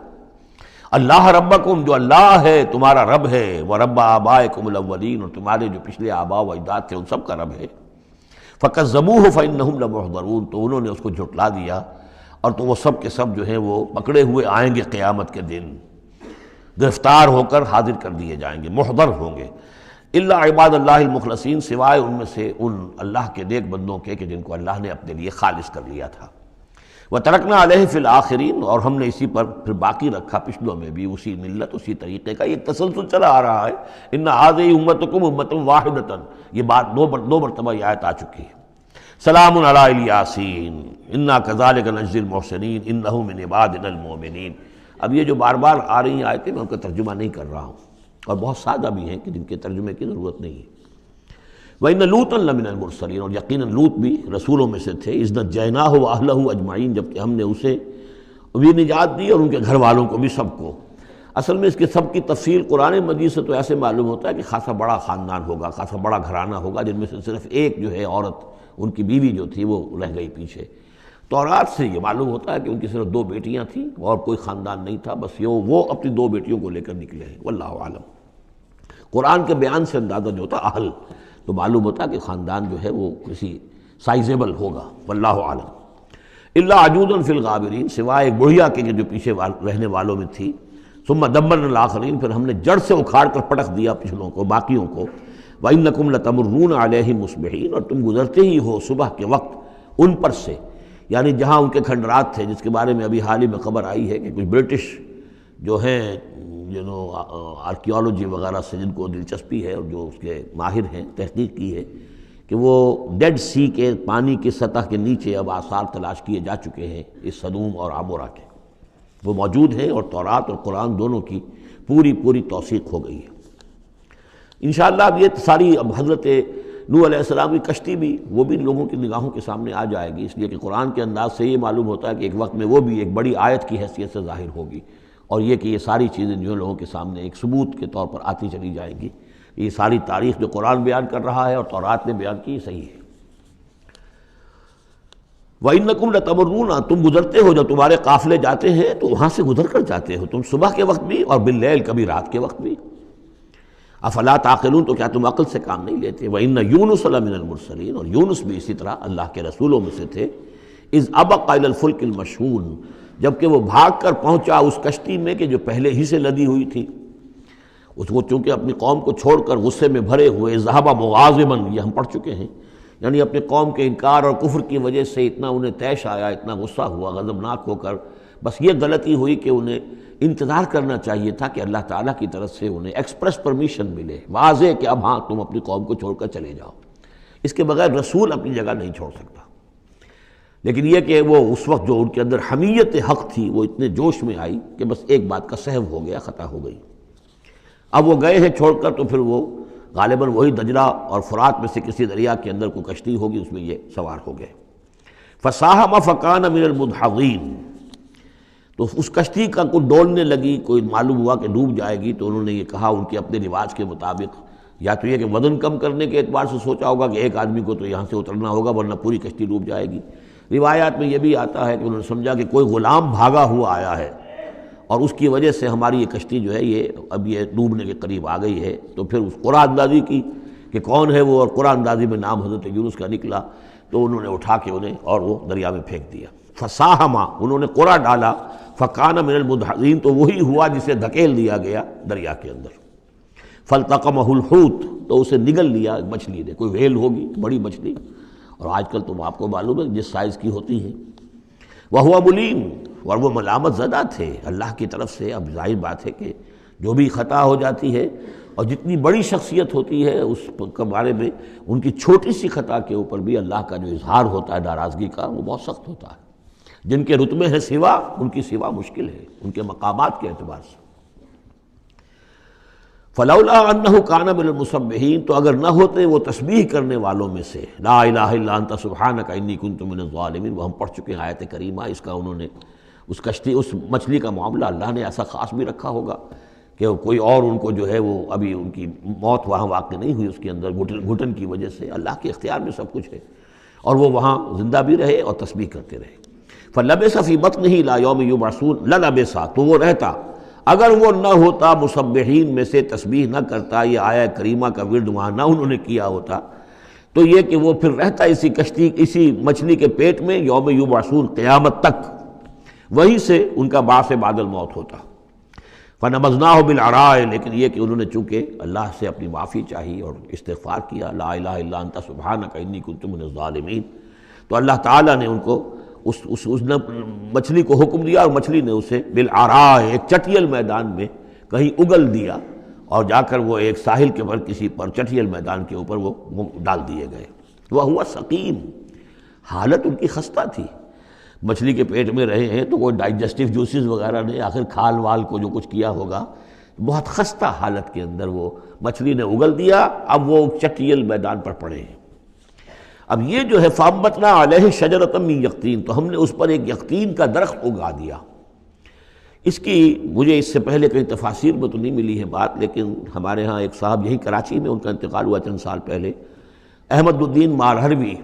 اللہ ربکم، جو اللہ ہے تمہارا رب ہے، ورب آبائکم الاولین، اور تمہارے جو پچھلے آباء و اجداد تھے ان سب کا رب ہے۔ فَكَذَّبُوهُ فَإِنَّهُمْ لَمُحْضَرُونَ، تو انہوں نے اس کو جھٹلا دیا اور تو وہ سب کے سب جو ہیں وہ پکڑے ہوئے آئیں گے قیامت کے دن، گرفتار ہو کر حاضر کر دیے جائیں گے، محضر ہوں گے۔ الا عباد اللہ المخلصین، سوائے ان میں سے ان اللہ کے نیک بندوں کے کہ جن کو اللہ نے اپنے لیے خالص کر لیا تھا۔ وَتَرَكْنَا عَلَيْهِ فِي الْآخِرِينَ، اور ہم نے اسی پر پھر باقی رکھا پچھلوں میں بھی، اسی ملت اسی طریقے کا ایک تسلسل چلا آ رہا ہے۔ ان هذه امتکم امۃ واحدۃ، یہ بات دو مرتبہ یہ آیت آ چکی ہے۔ سلام علی الیاسین انا کذالک نجزی المحسنین انہ من عبادنا المؤمنین۔ اب یہ جو بار بار آ رہی ہیں آیتیں، میں ان کا ترجمہ نہیں کر رہا ہوں، اور بہت سادہ بھی ہیں کہ جن کے ترجمے کی ضرورت نہیں ہے۔ وَإِنَّ لُوطًا لَمِنَ الْمُرْسَلِينَ، اور یقیناً لوط بھی رسولوں میں سے تھے۔ اذ نجیناہ وَأَہلَہ اجمعین، جبکہ ہم نے اسے بھی نجات دی اور ان کے گھر والوں کو بھی، سب کو۔ اصل میں اس کے سب کی تفصیل قرآن مجید سے تو ایسے معلوم ہوتا ہے کہ خاصا بڑا خاندان ہوگا، خاصا بڑا گھرانہ ہوگا، جن میں سے صرف ایک جو ہے عورت، ان کی بیوی جو تھی وہ رہ گئی پیچھے۔ تورات سے یہ معلوم ہوتا ہے کہ ان کی صرف 2 بیٹیاں تھیں اور کوئی خاندان نہیں تھا، بس وہ اپنی 2 بیٹیوں کو لے کر نکلے ہیں، واللہ عالم۔ قرآن کے بیان سے اندازہ جو ہوتا اہل، تو معلوم ہوتا کہ خاندان جو ہے وہ کسی سائزیبل ہوگا، واللہ عالم۔ الا عجوزا فی الغابرین، سوائے ایک بڑھیا کے جو پیچھے رہنے والوں میں تھی۔ ثم دمرنا الاخرین، پھر ہم نے جڑ سے اکھاڑ کر پٹک دیا پچھلوں کو، باقیوں کو۔ وَإِنَّكُمْ لَتَمُرُّونَ عَلَيْهِمْ مُصْبِحِينَ، اور تم گزرتے ہی ہو صبح کے وقت ان پر سے، یعنی جہاں ان کے کھنڈرات تھے، جس کے بارے میں ابھی حال ہی میں خبر آئی ہے کہ کچھ برٹش جو ہیں آرکیالوجی وغیرہ سے جن کو دلچسپی ہے اور جو اس کے ماہر ہیں، تحقیق کی ہے کہ وہ ڈیڈ سی کے پانی کی سطح کے نیچے اب آثار تلاش کیے جا چکے ہیں اس سدوم اور عمورہ کے، وہ موجود ہیں، اور تورات اور قرآن دونوں کی پوری توثیق ہو گئی ہے۔ انشاءاللہ اب یہ ساری، اب حضرت نوح علیہ السلام کی کشتی بھی، وہ بھی لوگوں کی نگاہوں کے سامنے آ جائے گی، اس لیے کہ قرآن کے انداز سے یہ معلوم ہوتا ہے کہ ایک وقت میں وہ بھی ایک بڑی آیت کی حیثیت سے ظاہر ہوگی، اور یہ کہ یہ ساری چیزیں جو لوگوں کے سامنے ایک ثبوت کے طور پر آتی چلی جائیں گی۔ یہ ساری تاریخ جو قرآن بیان کر رہا ہے اور تورات نے بیان کی، صحیح ہے۔ وَإِنَّكُمْ لَتَمُرُّونَ، تم گزرتے ہو، جب تمہارے قافلے جاتے ہیں تو وہاں سے گزر کر جاتے ہو تم، صبح کے وقت بھی اور باللیل، کبھی رات کے وقت بھی۔ افلا تعقلون، تو کیا تم عقل سے کام نہیں لیتے؟ وَإِنَّ يُونُسَ لَمِنَ الْمُرْسَلِينَ، اور یونس بھی اسی طرح اللہ کے رسولوں میں سے تھے۔ اذ ابق الى الفلك المشحون، جبکہ وہ بھاگ کر پہنچا اس کشتی میں کہ جو پہلے ہی سے لدی ہوئی تھی، اس کو چونکہ اپنی قوم کو چھوڑ کر غصے میں بھرے ہوئے، ذهب مغاضبا، یہ ہم پڑھ چکے ہیں، یعنی اپنے قوم کے انکار اور کفر کی وجہ سے اتنا انہیں طیش آیا، اتنا غصہ ہوا، غضبناک ہو کر، بس یہ غلطی ہوئی کہ انہیں انتظار کرنا چاہیے تھا کہ اللہ تعالیٰ کی طرف سے انہیں ایکسپریس پرمیشن ملے، واضح کہ اب ہاں تم اپنی قوم کو چھوڑ کر چلے جاؤ۔ اس کے بغیر رسول اپنی جگہ نہیں چھوڑ سکتا۔ لیکن یہ کہ وہ اس وقت جو ان کے اندر حمیت حق تھی وہ اتنے جوش میں آئی کہ بس ایک بات کا سہو ہو گیا، خطا ہو گئی۔ اب وہ گئے ہیں چھوڑ کر، تو پھر وہ غالباً وہی دجلہ اور فرات میں سے کسی دریا کے اندر کوئی کشتی ہوگی، اس میں یہ سوار ہو گئے۔ فَسَاهَمَ فَكَانَ مِنَ الْمُدْحَضِينَ، تو اس کشتی کا کوئی ڈولنے لگی، کوئی معلوم ہوا کہ ڈوب جائے گی، تو انہوں نے یہ کہا ان کے اپنے رواج کے مطابق، یا تو یہ کہ وزن کم کرنے کے اعتبار سے سوچا ہوگا کہ ایک آدمی کو تو یہاں سے اترنا ہوگا ورنہ پوری کشتی ڈوب جائے گی۔ روایات میں یہ بھی آتا ہے کہ انہوں نے سمجھا کہ کوئی غلام بھاگا ہوا آیا ہے اور اس کی وجہ سے ہماری یہ کشتی جو ہے یہ اب یہ ڈوبنے کے قریب آ گئی ہے، تو پھر اس قرآن اندازی کی کہ کون ہے وہ، اور قرآن اندازی میں نام حضرت یونس کا نکلا، تو انہوں نے اٹھا کے انہیں اور وہ دریا میں پھینک دیا۔ فساہما، انہوں نے قرآ ڈالا، فکان من المدحضین، تو وہی ہوا جسے دھکیل دیا گیا دریا کے اندر۔ فالتقمہ الحوت، تو اسے نگل لیا مچھلی نے، کوئی ویل ہوگی بڑی مچھلی، اور آج کل تو آپ کو معلوم ہے جس سائز کی ہوتی ہیں۔ وہو ملیم، اور وہ ملامت زدہ تھے اللہ کی طرف سے۔ اب ظاہر بات ہے کہ جو بھی خطا ہو جاتی ہے اور جتنی بڑی شخصیت ہوتی ہے اس کے بارے میں ان کی چھوٹی سی خطا کے اوپر بھی اللہ کا جو اظہار ہوتا ہے ناراضگی کا، وہ بہت سخت ہوتا ہے۔ جن کے رتبے ہیں سوا، ان کی سوا مشکل ہے ان کے مقامات کے اعتبار سے۔ فلولا انہ کان من المسبحین، تو اگر نہ ہوتے وہ تسبیح کرنے والوں میں سے، لا الہ الا انت سبحانک انی کنت من الظالمین، وہ ہم پڑھ چکے ہیں آیت کریمہ۔ اس کا انہوں نے اس کشتی، اس مچھلی کا معاملہ اللہ نے ایسا خاص بھی رکھا ہوگا کہ کوئی اور ان کو جو ہے وہ ابھی ان کی موت وہاں واقع نہیں ہوئی اس کے اندر گھٹن کی وجہ سے، اللہ کے اختیار میں سب کچھ ہے، اور وہ وہاں زندہ بھی رہے اور تسبیح کرتے رہے۔ فلبث فی بطنہ الی یوم یبعثون، للبث، تو وہ رہتا، اگر وہ نہ ہوتا مسبحین میں سے، تسبیح نہ کرتا، یہ آیہ کریمہ کا ورد وہاں نہ انہوں نے کیا ہوتا، تو یہ کہ وہ پھر رہتا اسی کشتی اسی مچھلی کے پیٹ میں یوم یبعثون قیامت تک، وہیں سے ان کا بعث بعد الموت ہوتا۔ فنبذناہ بالعراء، لیکن یہ کہ انہوں نے چونکہ اللہ سے اپنی معافی چاہی اور استغفار کیا، لا الہ الا انت سبحانک انی کنت من الظالمین، تو اللہ تعالیٰ نے ان کو اس مچھلی کو حکم دیا اور مچھلی نے اسے بالعراء، ایک چٹیل میدان میں کہیں اگل دیا، اور جا کر وہ ایک ساحل کے پر کسی پر چٹیل میدان کے اوپر وہ ڈال دیے گئے۔ وہو سقیم، حالت ان کی خستہ تھی، مچھلی کے پیٹ میں رہے ہیں تو وہ ڈائجسٹیو جوسز وغیرہ نے آخر کھال وال کو جو کچھ کیا ہوگا، بہت خستہ حالت کے اندر وہ مچھلی نے اگل دیا، اب وہ چٹیل میدان پر پڑے ہیں۔ اب یہ جو ہے فَأَنبَتْنَا عَلَيْهِ شَجَرَةً مِّن یقطین، تو ہم نے اس پر ایک یقطین کا درخت اگا دیا۔ اس کی مجھے اس سے پہلے کئی تفاسیر میں تو نہیں ملی ہے بات، لیکن ہمارے ہاں ایک صاحب یہی کراچی میں، ان کا انتقال ہوا چند سال پہلے، احمد الدین مارہروی،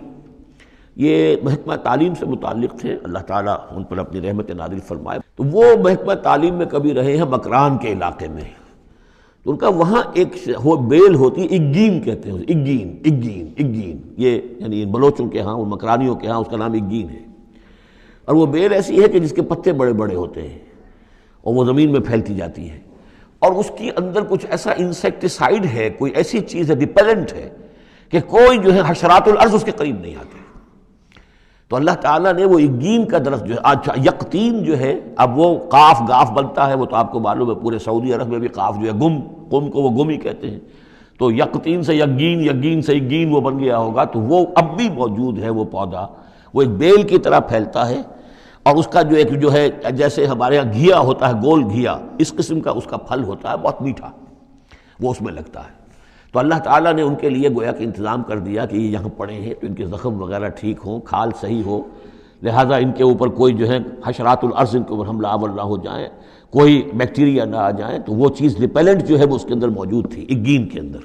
یہ محکمہ تعلیم سے متعلق تھے، اللہ تعالیٰ ان پر اپنی رحمت نازل فرمائے۔ تو وہ محکمہ تعلیم میں کبھی رہے ہیں مکران کے علاقے میں، تو ان کا وہاں ایک بیل ہوتی ہے، اگین کہتے ہیں، اگین، یہ یعنی ان بلوچوں کے ہاں، ان مکرانیوں کے ہاں اس کا نام اگین ہے، اور وہ بیل ایسی ہے کہ جس کے پتے بڑے بڑے ہوتے ہیں اور وہ زمین میں پھیلتی جاتی ہے، اور اس کی اندر کچھ ایسا انسیکٹیسائیڈ ہے، کوئی ایسی چیز ہے، ریپیلنٹ ہے، کہ کوئی جو ہے حشرات الارض اس کے قریب نہیں آتے۔ تو اللہ تعالیٰ نے وہ اگین کا درخت جو ہے، یقطین جو ہے، اب وہ قاف گاف بنتا ہے، وہ تو آپ کو معلوم ہے پورے سعودی عرب میں بھی قاف جو ہے قم کو وہ گم ہی کہتے ہیں، تو یقطین سے یقین سے اگین وہ بن گیا ہوگا، تو وہ اب بھی موجود ہے، وہ پودا وہ ایک بیل کی طرح پھیلتا ہے، اور اس کا جو ایک جو ہے جیسے ہمارے یہاں گھیا ہوتا ہے، گول گھیا، اس قسم کا اس کا پھل ہوتا ہے، بہت میٹھا، وہ اس میں لگتا ہے۔ تو اللہ تعالیٰ نے ان کے لیے گویا کہ انتظام کر دیا کہ یہ یہاں پڑے ہیں تو ان کے زخم وغیرہ ٹھیک ہوں، کھال صحیح ہو، لہٰذا ان کے اوپر کوئی جو ہے حشرات الارض ان کے اوپر حملہ آور نہ ہو جائیں، کوئی بیکٹیریا نہ آ جائیں، تو وہ چیز ریپیلنٹ جو ہے وہ اس کے اندر موجود تھی اگین کے اندر۔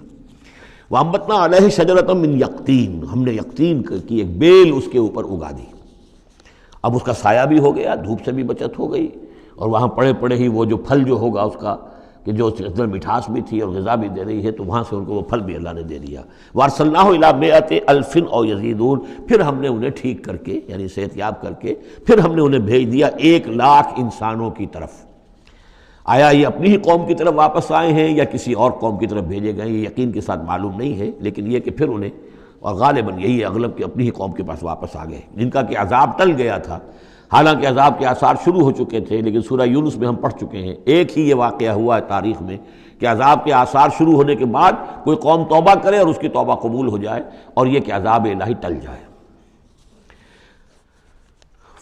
وَأَنبَتْنَا عَلَيْهِ شَجَرَةً مِّن یقطین، ہم نے یقطین کی ایک بیل اس کے اوپر اگا دی، اب اس کا سایہ بھی ہو گیا، دھوپ سے بھی بچت ہو گئی، اور وہاں پڑے پڑے ہی وہ جو پھل جو ہوگا اس کا کہ جو اندر مٹھاس بھی تھی اور غذا بھی دے رہی ہے، تو وہاں سے ان کو وہ پھل بھی اللہ نے دے دیا۔ وَأَرْسَلْنَاهُ إِلَىٰ مِائَةِ أَلْفٍ أَوْ يَزِيدُونَ، پھر ہم نے انہیں ٹھیک کر کے یعنی صحت یاب کر کے پھر ہم نے انہیں بھیج دیا 1,00,000 انسانوں کی طرف۔ آیا یہ اپنی ہی قوم کی طرف واپس آئے ہیں یا کسی اور قوم کی طرف بھیجے گئے، یہ یقین کے ساتھ معلوم نہیں ہے، لیکن یہ کہ پھر انہیں، اور غالباً یہی ہے اغلب کہ اپنی ہی قوم کے پاس واپس آ گئے، جن کا کہ عذاب ٹل گیا تھا، حالانکہ عذاب کے آثار شروع ہو چکے تھے، لیکن سورہ یونس میں ہم پڑھ چکے ہیں، ایک ہی یہ واقعہ ہوا ہے تاریخ میں کہ عذاب کے آثار شروع ہونے کے بعد کوئی قوم توبہ کرے اور اس کی توبہ قبول ہو جائے، اور یہ کہ عذاب الہی ٹل جائے۔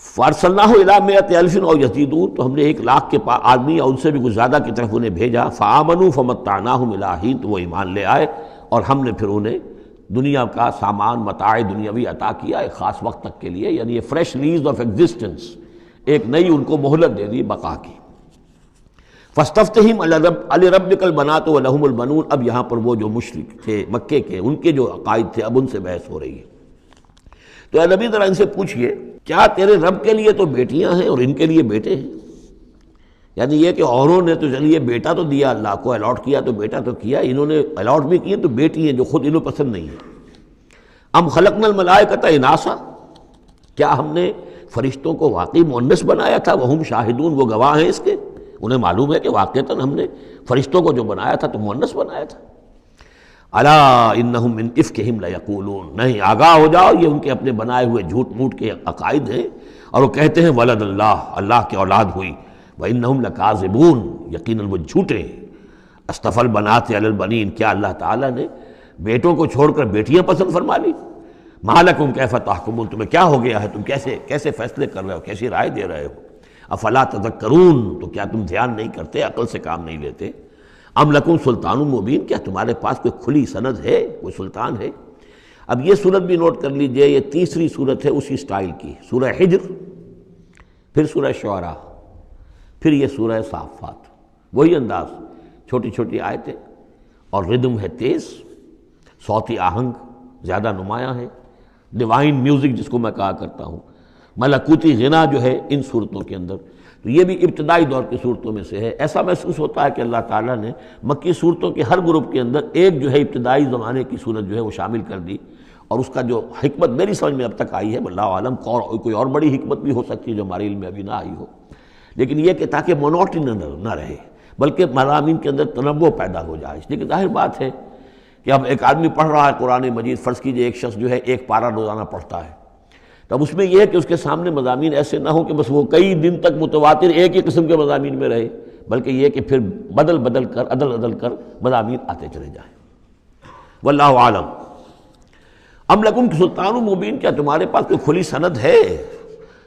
فَأَرْسَلْنَاهُ إِلَىٰ مِائَةِ أَلْفٍ أَوْ يَزِيدُونَ، تو ہم نے 1,00,000 کے آدمی اور ان سے بھی کچھ زیادہ کی طرف انہیں بھیجا۔ فَآمَنُوا فَمَتَّعْنَاهُمْ إِلَىٰ حِینٍ، تو وہ ایمان لے آئے اور ہم نے پھر انہیں دنیا کا سامان متاع دنیاوی عطا کیا ایک خاص وقت تک کے لیے، یعنی یہ فریش لیز آف ایگزسٹنس، ایک نئی ان کو مہلت دے دی بقا کی۔ فاستفتہم لربک البنات ولہم البنون، اب یہاں پر وہ جو مشرک تھے مکے کے، ان کے جو عقائد تھے، اب ان سے بحث ہو رہی ہے۔ تو اے نبی ذرا ان سے پوچھئے، کیا تیرے رب کے لیے تو بیٹیاں ہیں اور ان کے لیے بیٹے ہیں؟ یعنی یہ کہ اوروں نے تو چلیے بیٹا تو دیا، اللہ کو الاٹ کیا تو بیٹا تو کیا، انہوں نے الاٹ بھی کیے تو بیٹی ہیں جو خود انہوں پسند نہیں ہے۔ ام خلقنا الملائکۃ اناثا، کیا ہم نے فرشتوں کو واقعی مؤنث بنایا تھا؟ وہم شاہدون، وہ گواہ ہیں اس کے، انہیں معلوم ہے کہ واقعتاً ہم نے فرشتوں کو جو بنایا تھا تو مؤنث بنایا تھا۔ الا انہم من افکہم لیقولون، نہیں آگاہ ہو جاؤ، یہ ان کے اپنے بنائے ہوئے جھوٹ موٹ کے عقائد ہیں، اور وہ کہتے ہیں ولد اللہ، اللہ کی اولاد ہوئی، وانہم لکاذبون، یقیناً وہ جھوٹے ہیں۔ اصطفى البنات علی البنین، کیا اللہ تعالیٰ نے بیٹوں کو چھوڑ کر بیٹیاں پسند فرما لی؟ ما لکم کیف تحکمون، تمہیں کیا ہو گیا ہے، تم کیسے فیصلے کر رہے ہو، کیسی رائے دے رہے ہو؟ افلا تذکرون، تو کیا تم دھیان نہیں کرتے، عقل سے کام نہیں لیتے؟ ام لکم سلطان مبین، کیا تمہارے پاس کوئی کھلی سند ہے، کوئی سلطان ہے؟ اب یہ صورت بھی نوٹ کر لیجئے، یہ تیسری صورت ہے اسی سٹائل کی، سورہ حجر، پھر سورہ شعراء، پھر یہ سورہ صافات، وہی انداز، چھوٹی چھوٹی آیتیں، اور ردم ہے تیز، صوتی آہنگ زیادہ نمایاں ہے، ڈیوائن میوزک جس کو میں کہا کرتا ہوں، ملکوتی غنا جو ہے ان صورتوں کے اندر۔ تو یہ بھی ابتدائی دور کی صورتوں میں سے ہے۔ ایسا محسوس ہوتا ہے کہ اللہ تعالیٰ نے مکی صورتوں کے ہر گروپ کے اندر ایک جو ہے ابتدائی زمانے کی صورت جو ہے وہ شامل کر دی، اور اس کا جو حکمت میری سمجھ میں اب تک آئی ہے، واللہ عالم کوئی اور بڑی حکمت بھی ہو سکتی ہے جو ہمارے علم میں ابھی نہ آئی ہو، لیکن یہ کہ تاکہ مونوٹنی نہ رہے بلکہ مضامین کے اندر تنوع پیدا ہو جائے۔ لیکن ظاہر بات ہے کہ اب ایک آدمی پڑھ رہا ہے قرآن مجید، فرض کیجئے ایک شخص جو ہے ایک پارہ روزانہ پڑھتا ہے، تب اس میں یہ ہے کہ اس کے سامنے مضامین ایسے نہ ہوں کہ بس وہ کئی دن تک متواتر ایک ہی قسم کے مضامین میں رہے، بلکہ یہ کہ پھر بدل کر عدل کر مضامین آتے چلے جائیں۔ واللہ عالم۔ ام لکم سلطان مبین، کیا تمہارے پاس کوئی کھلی سند ہے؟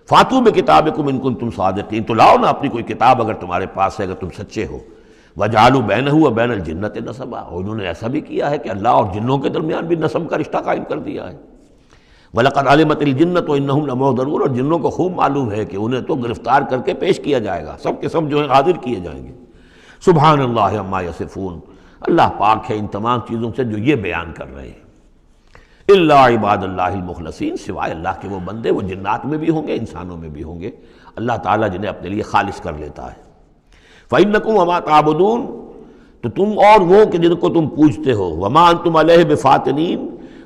فاتو بکتابکم ان کنتم صادقین، تو لاؤ نا اپنی کوئی کتاب اگر تمہارے پاس ہے، اگر تم سچے ہو۔ وجعلوا بینہ وبین الجنۃ نسبا، اور انہوں نے ایسا بھی کیا ہے کہ اللہ اور جنوں کے درمیان بھی نسب کا رشتہ قائم کر دیا ہے۔ وَلَقَدْ عَلِمَتِ الْجِنَّةُ وَإِنَّهُمْ لَمُحْضَرُونَ، اور جنوں کو خوب معلوم ہے کہ انہیں تو گرفتار کر کے پیش کیا جائے گا، سب کے سب جو ہے حاضر کیے جائیں گے۔ سبحان اللہ عما یصفون، اللہ پاک ہے ان تمام چیزوں سے جو یہ بیان کر رہے ہیں۔ الا عباد اللہ المخلصین، سوائے اللہ کے وہ بندے، وہ جنات میں بھی ہوں گے انسانوں میں بھی ہوں گے، اللہ تعالیٰ جنہیں اپنے لیے خالص کر لیتا ہے۔ فَإِنَّكُمْ وَمَا تَعْبُدُونَ، تو تم اور وہ کہ جن کو تم پوجتے ہو، وَمَا أَنْتُمْ عَلَيْهِ بِفَاتِنِينَ،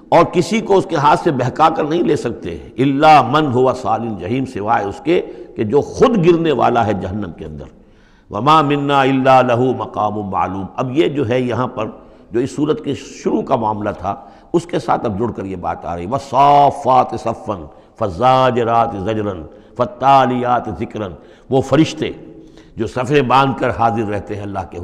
اور کسی کو اس کے ہاتھ سے بہکا کر نہیں لے سکتے، الا من هو صال الجحیم، سوائے اس کے کہ جو خود گرنے والا ہے جہنم کے اندر۔ وما منا الا له مقام معلوم، اب یہ جو ہے یہاں پر جو اس صورت کے شروع کا معاملہ تھا اس کے ساتھ اب جڑ کر یہ بات آ رہی، والصافات صفا فالزاجرات زجرا فالتالیات ذکرا، وہ فرشتے جو صفیں باندھ کر حاضر رہتے ہیں اللہ کے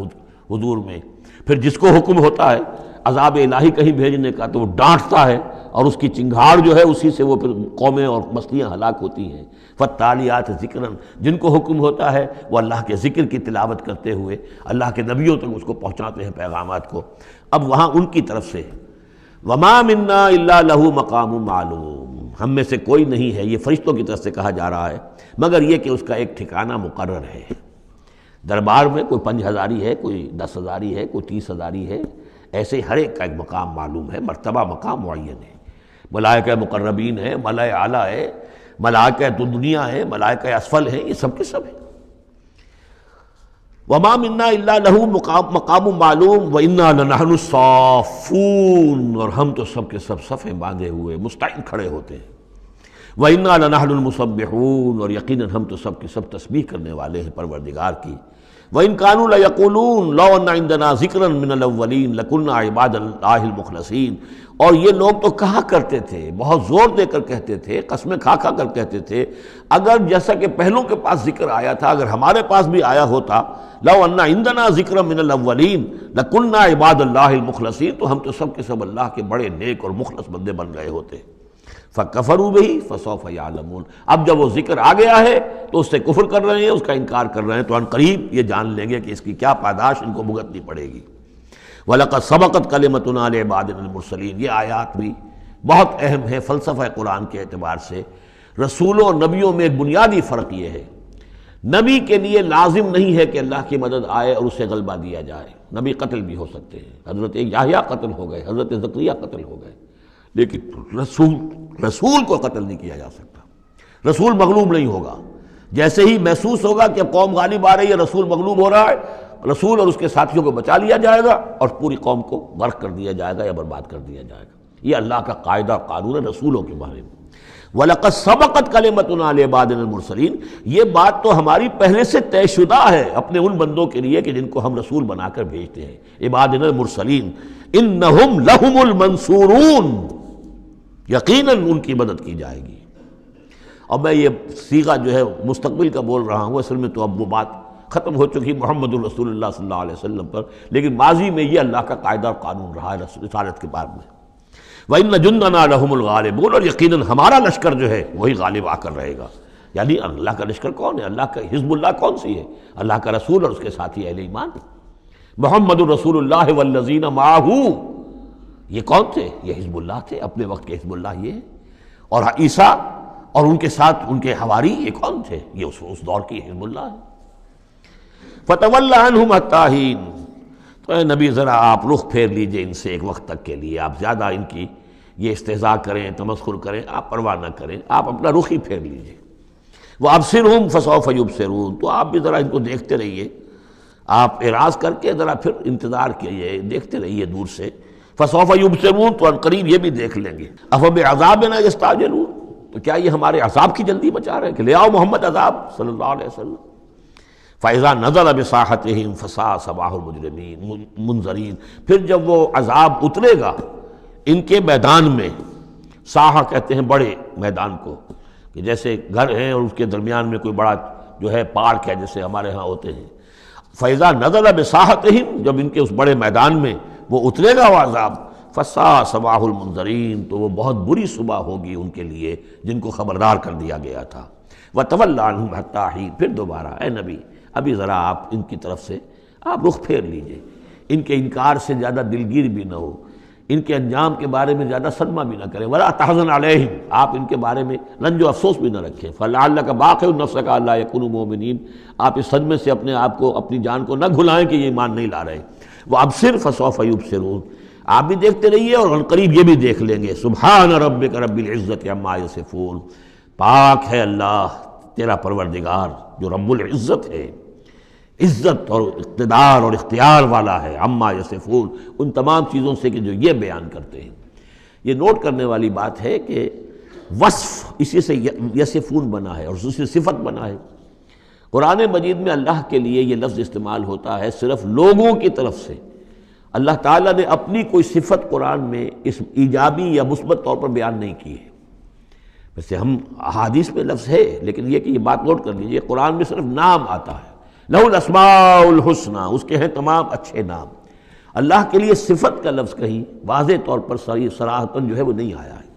حضور میں، پھر جس کو حکم ہوتا ہے عذاب الہی کہیں بھیجنے کا تو وہ ڈانٹتا ہے، اور اس کی چنگھاڑ جو ہے اسی سے وہ پھر قومیں اور بستیاں ہلاک ہوتی ہیں۔ فالتالیات ذکرا، جن کو حکم ہوتا ہے وہ اللہ کے ذکر کی تلاوت کرتے ہوئے اللہ کے نبیوں تک اس کو پہنچاتے ہیں پیغامات کو۔ اب وہاں ان کی طرف سے وما منا الا له مقام معلوم، ہم میں سے کوئی نہیں ہے، یہ فرشتوں کی طرف سے کہا جا رہا ہے، مگر یہ کہ اس کا ایک ٹھکانہ مقرر ہے۔ دربار میں کوئی 5000 ہے، کوئی 10,000 ہے، کوئی 30,000 ہے، ایسے ہر ایک کا ایک مقام معلوم ہے، مرتبہ مقام معین ہے۔ ملائکہ مقربین ہے، ملائکہ اعلیٰ ہے، ملائکہ دنیا ہے، ملائکہ اسفل ہے، یہ سب کے سب ہیں۔ وما منا الا له مقام معلوم وانا لنحن الصافون، اور ہم تو سب کے سب صفیں باندھے ہوئے مستعد کھڑے ہوتے ہیں۔ وانا لنحن المسبحون، اور یقیناً ہم تو سب کے سب تسبیح کرنے والے ہیں پروردگار کی۔ وَإِن كَانُوا لَيَقُولُونَ لَوْ أَنَّ عِندَنَا ذِكْرًا مِنَ الْأَوَّلِينَ لَكُنَّا عِبَادَ اللَّهِ الْمُخْلَصِينَ، اور یہ لوگ تو کہا کرتے تھے، بہت زور دے کر کہتے تھے، قسمیں کھا کر کہتے تھے، اگر جیسا کہ پہلوں کے پاس ذکر آیا تھا، اگر ہمارے پاس بھی آیا ہوتا، لَوْ أَنَّ عِندَنَا ذِكْرًا مِنَ الْأَوَّلِينَ لَكُنَّا عِبَادَ اللَّهِ الْمُخْلَصِينَ، تو ہم تو سب کے سب اللہ کے بڑے نیک اور مخلص بندے بن گئے ہوتے۔ فَكَفَرُوا بِهِ فَسَوْفَ يَعْلَمُونَ، اب جب وہ ذکر آ گیا ہے تو اس سے کفر کر رہے ہیں، اس کا انکار کر رہے ہیں، تو ان قریب یہ جان لیں گے کہ اس کی کیا پاداش ان کو بھگتنی پڑے گی۔ وَلَقَدْ سَبَقَتْ كَلِمَتُنَا لِعِبَادِنَا الْمُرْسَلِينَ، یہ آیات بھی بہت اہم ہے فلسفہ قرآن کے اعتبار سے۔ رسولوں اور نبیوں میں ایک بنیادی فرق یہ ہے، نبی کے لیے لازم نہیں ہے کہ اللہ کی مدد آئے اور اسے غلبہ دیا جائے، نبی قتل بھی ہو سکتے ہیں، حضرت یحییٰ قتل ہو گئے، حضرت زکریا قتل ہو گئے، لیکن رسول کو قتل نہیں کیا جا سکتا، رسول مغلوب نہیں ہوگا۔ جیسے ہی محسوس ہوگا کہ اب قوم غالب آ رہی ہے، رسول مغلوب ہو رہا ہے، رسول اور اس کے ساتھیوں کو بچا لیا جائے گا اور پوری قوم کو غرق کر دیا جائے گا یا برباد کر دیا جائے گا۔ یہ اللہ کا قاعدہ قانون ہے رسولوں کے بارے میں۔ وَلَقَدْ سَبَقَتْ كَلِمَتُنَا لِعِبَادِنَا الْمُرْسَلِينَ، یہ بات تو ہماری پہلے سے طے شدہ ہے اپنے ان بندوں کے لیے کہ جن کو ہم رسول بنا کر بھیجتے ہیں، عبادنا المرسلین، انہم لہم المنصورون، یقیناً ان کی مدد کی جائے گی۔ اور میں یہ صیغہ جو ہے مستقبل کا بول رہا ہوں، اصل میں تو اب وہ بات ختم ہو چکی محمد الرسول اللہ صلی اللہ علیہ وسلم پر، لیکن ماضی میں یہ اللہ کا قاعدہ اور قانون رہا ہے رسالت کے بعد میں۔ وَإِنَّ جُنْدَنَا لَهُمُ الْغَالِبُونَ، اور یقیناً ہمارا لشکر جو ہے وہی غالب آ کر رہے گا۔ یعنی اللہ کا لشکر کون ہے؟ اللہ کا حزب اللہ کون سی ہے؟ اللہ کا رسول اور اس کے ساتھی اہل ایمان۔ محمد الرسول اللہ والذین معہ، یہ کون تھے؟ یہ حزب اللہ تھے، اپنے وقت کے حزب اللہ یہ ہے۔ اور عیسیٰ اور ان کے ساتھ ان کے حواری یہ کون تھے؟ یہ اس دور کی حزب اللہ ہے۔ فَتَوَلَّ عَنْهُمْ حَتَّىٰ حِينٍ، تو اے نبی ذرا آپ رخ پھیر لیجئے ان سے ایک وقت تک کے لیے، آپ زیادہ ان کی یہ استہزاء کریں، تمسخر کریں، آپ پرواہ نہ کریں، آپ اپنا رخ ہی پھیر لیجئے۔ وَأَبْصِرْهُمْ فَسَوْفَ يُبْصِرُونَ، تو آپ بھی ذرا ان کو دیکھتے رہیے، آپ اعراض کر کے ذرا پھر انتظار کیجئے، دیکھتے رہیے دور سے۔ فسوف یبصرون، تو عنقریب یہ بھی دیکھ لیں گے۔ افبعذابنا یستعجلون، تو کیا یہ ہمارے عذاب کی جلدی مچا رہے ہیں کہ لے آؤ محمد عذاب صلی اللہ علیہ وسلم۔ فَإِذَا نَزَلَ بِسَاحَتِهِمْ فَسَاءَ صَبَاحُ الْمُجْرِمِينَ منذرین، پھر جب وہ عذاب اترے گا ان کے میدان میں، ساحہ کہتے ہیں بڑے میدان کو، کہ جیسے گھر ہیں اور اس کے درمیان میں کوئی بڑا جو ہے پارک ہے جیسے ہمارے ہاں ہوتے ہیں۔ فَإِذَا نَزَلَ بِسَاحَتِهِمْ، جب ان کے اس بڑے میدان میں وہ اترے گا وہ عذاب، فَسَاءَ صَبَاحُ الْمُنذَرِينَ، تو وہ بہت بری صبح ہوگی ان کے لیے جن کو خبردار کر دیا گیا تھا۔ وَتَوَلَّ عَنْهُمْ حَتَّىٰ حِينٍ، پھر دوبارہ اے نبی ابھی ذرا آپ ان کی طرف سے آپ رخ پھیر لیجئے، ان کے انکار سے زیادہ دلگیر بھی نہ ہو، ان کے انجام کے بارے میں زیادہ صدمہ بھی نہ کریں۔ وَلَا تَحْزَنْ عَلَيْهِمْ، آپ ان کے بارے میں رنج و افسوس بھی نہ رکھیں۔ فَلَعَلَّكَ بَاخِعٌ نَفْسَكَ أَلَّا يَكُونُوا مُؤْمِنِينَ، آپ اس صدمے سے اپنے آپ کو، اپنی جان کو نہ گھلائیں کہ یہ ایمان نہیں لا رہے۔ وَأَبْصِرْ فَسَوْفَ يُبْصِرُونَ، آپ بھی دیکھتے رہیے اور عنقریب یہ بھی دیکھ لیں گے۔ سبحان ربک رب العزت عما یصفون، پاک ہے اللہ تیرا پروردگار جو رب العزت ہے، عزت اور اقتدار اور اختیار والا ہے، عما یصفون، ان تمام چیزوں سے کہ جو یہ بیان کرتے ہیں۔ یہ نوٹ کرنے والی بات ہے کہ وصف اسی سے یصفون بنا ہے اور اسی سے صفت بنا ہے۔ قرآن مجید میں اللہ کے لیے یہ لفظ استعمال ہوتا ہے صرف لوگوں کی طرف سے۔ اللہ تعالیٰ نے اپنی کوئی صفت قرآن میں اس ایجابی یا مثبت طور پر بیان نہیں کی ہے۔ ویسے ہم احادیث میں لفظ ہے، لیکن یہ کہ یہ بات نوٹ کر لیجیے، قرآن میں صرف نام آتا ہے، لہ الاسماء الحسنی، اس کے ہیں تمام اچھے نام۔ اللہ کے لیے صفت کا لفظ کہیں واضح طور پر صراحتاً جو ہے وہ نہیں آیا ہے۔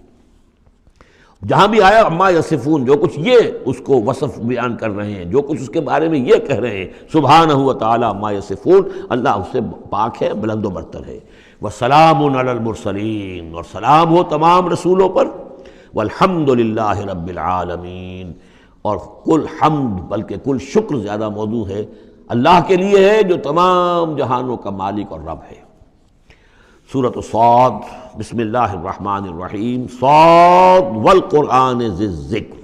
جہاں بھی آیا عما یصفون، جو کچھ یہ اس کو وصف بیان کر رہے ہیں، جو کچھ اس کے بارے میں یہ کہہ رہے ہیں، سبحانہ و تعالی عما یصفون، اللہ اس سے پاک ہے، بلند و برتر ہے۔ وسلام علی المرسلین، اور سلام ہو تمام رسولوں پر، والحمد للہ رب العالمین، اور کل حمد بلکہ کل شکر زیادہ موضوع ہے اللہ کے لیے ہے جو تمام جہانوں کا مالک اور رب ہے۔ سورۃ صاد، بسم اللہ الرحمن الرحیم، صاد والقرآن ذی الذکر۔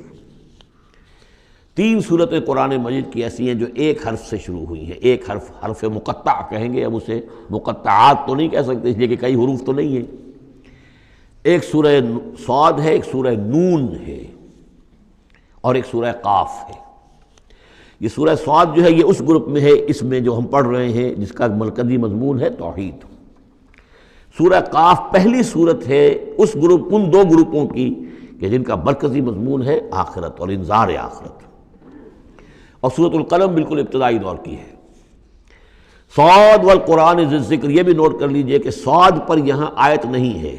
تین صورتیں قرآن مجید کی ایسی ہیں جو ایک حرف سے شروع ہوئی ہیں، ایک حرف، حرف مقطع کہیں گے، اب اسے مقطعات تو نہیں کہہ سکتے اس لیے کہ کئی حروف تو نہیں ہیں۔ ایک سورہ صاد ہے، ایک سورہ نون ہے، اور ایک سورہ قاف ہے۔ یہ سورہ صاد جو ہے یہ اس گروپ میں ہے، اس میں جو ہم پڑھ رہے ہیں جس کا مرکزی مضمون ہے توحید۔ سورہ قاف پہلی صورت ہے اس گروپ، ان دو گروپوں کی کہ جن کا مرکزی مضمون ہے آخرت اور انذار آخرت، اور سورۃ القلم بالکل ابتدائی دور کی ہے۔ صاد والقرآن ذی الذکر، یہ بھی نوٹ کر لیجئے کہ صاد پر یہاں آیت نہیں ہے،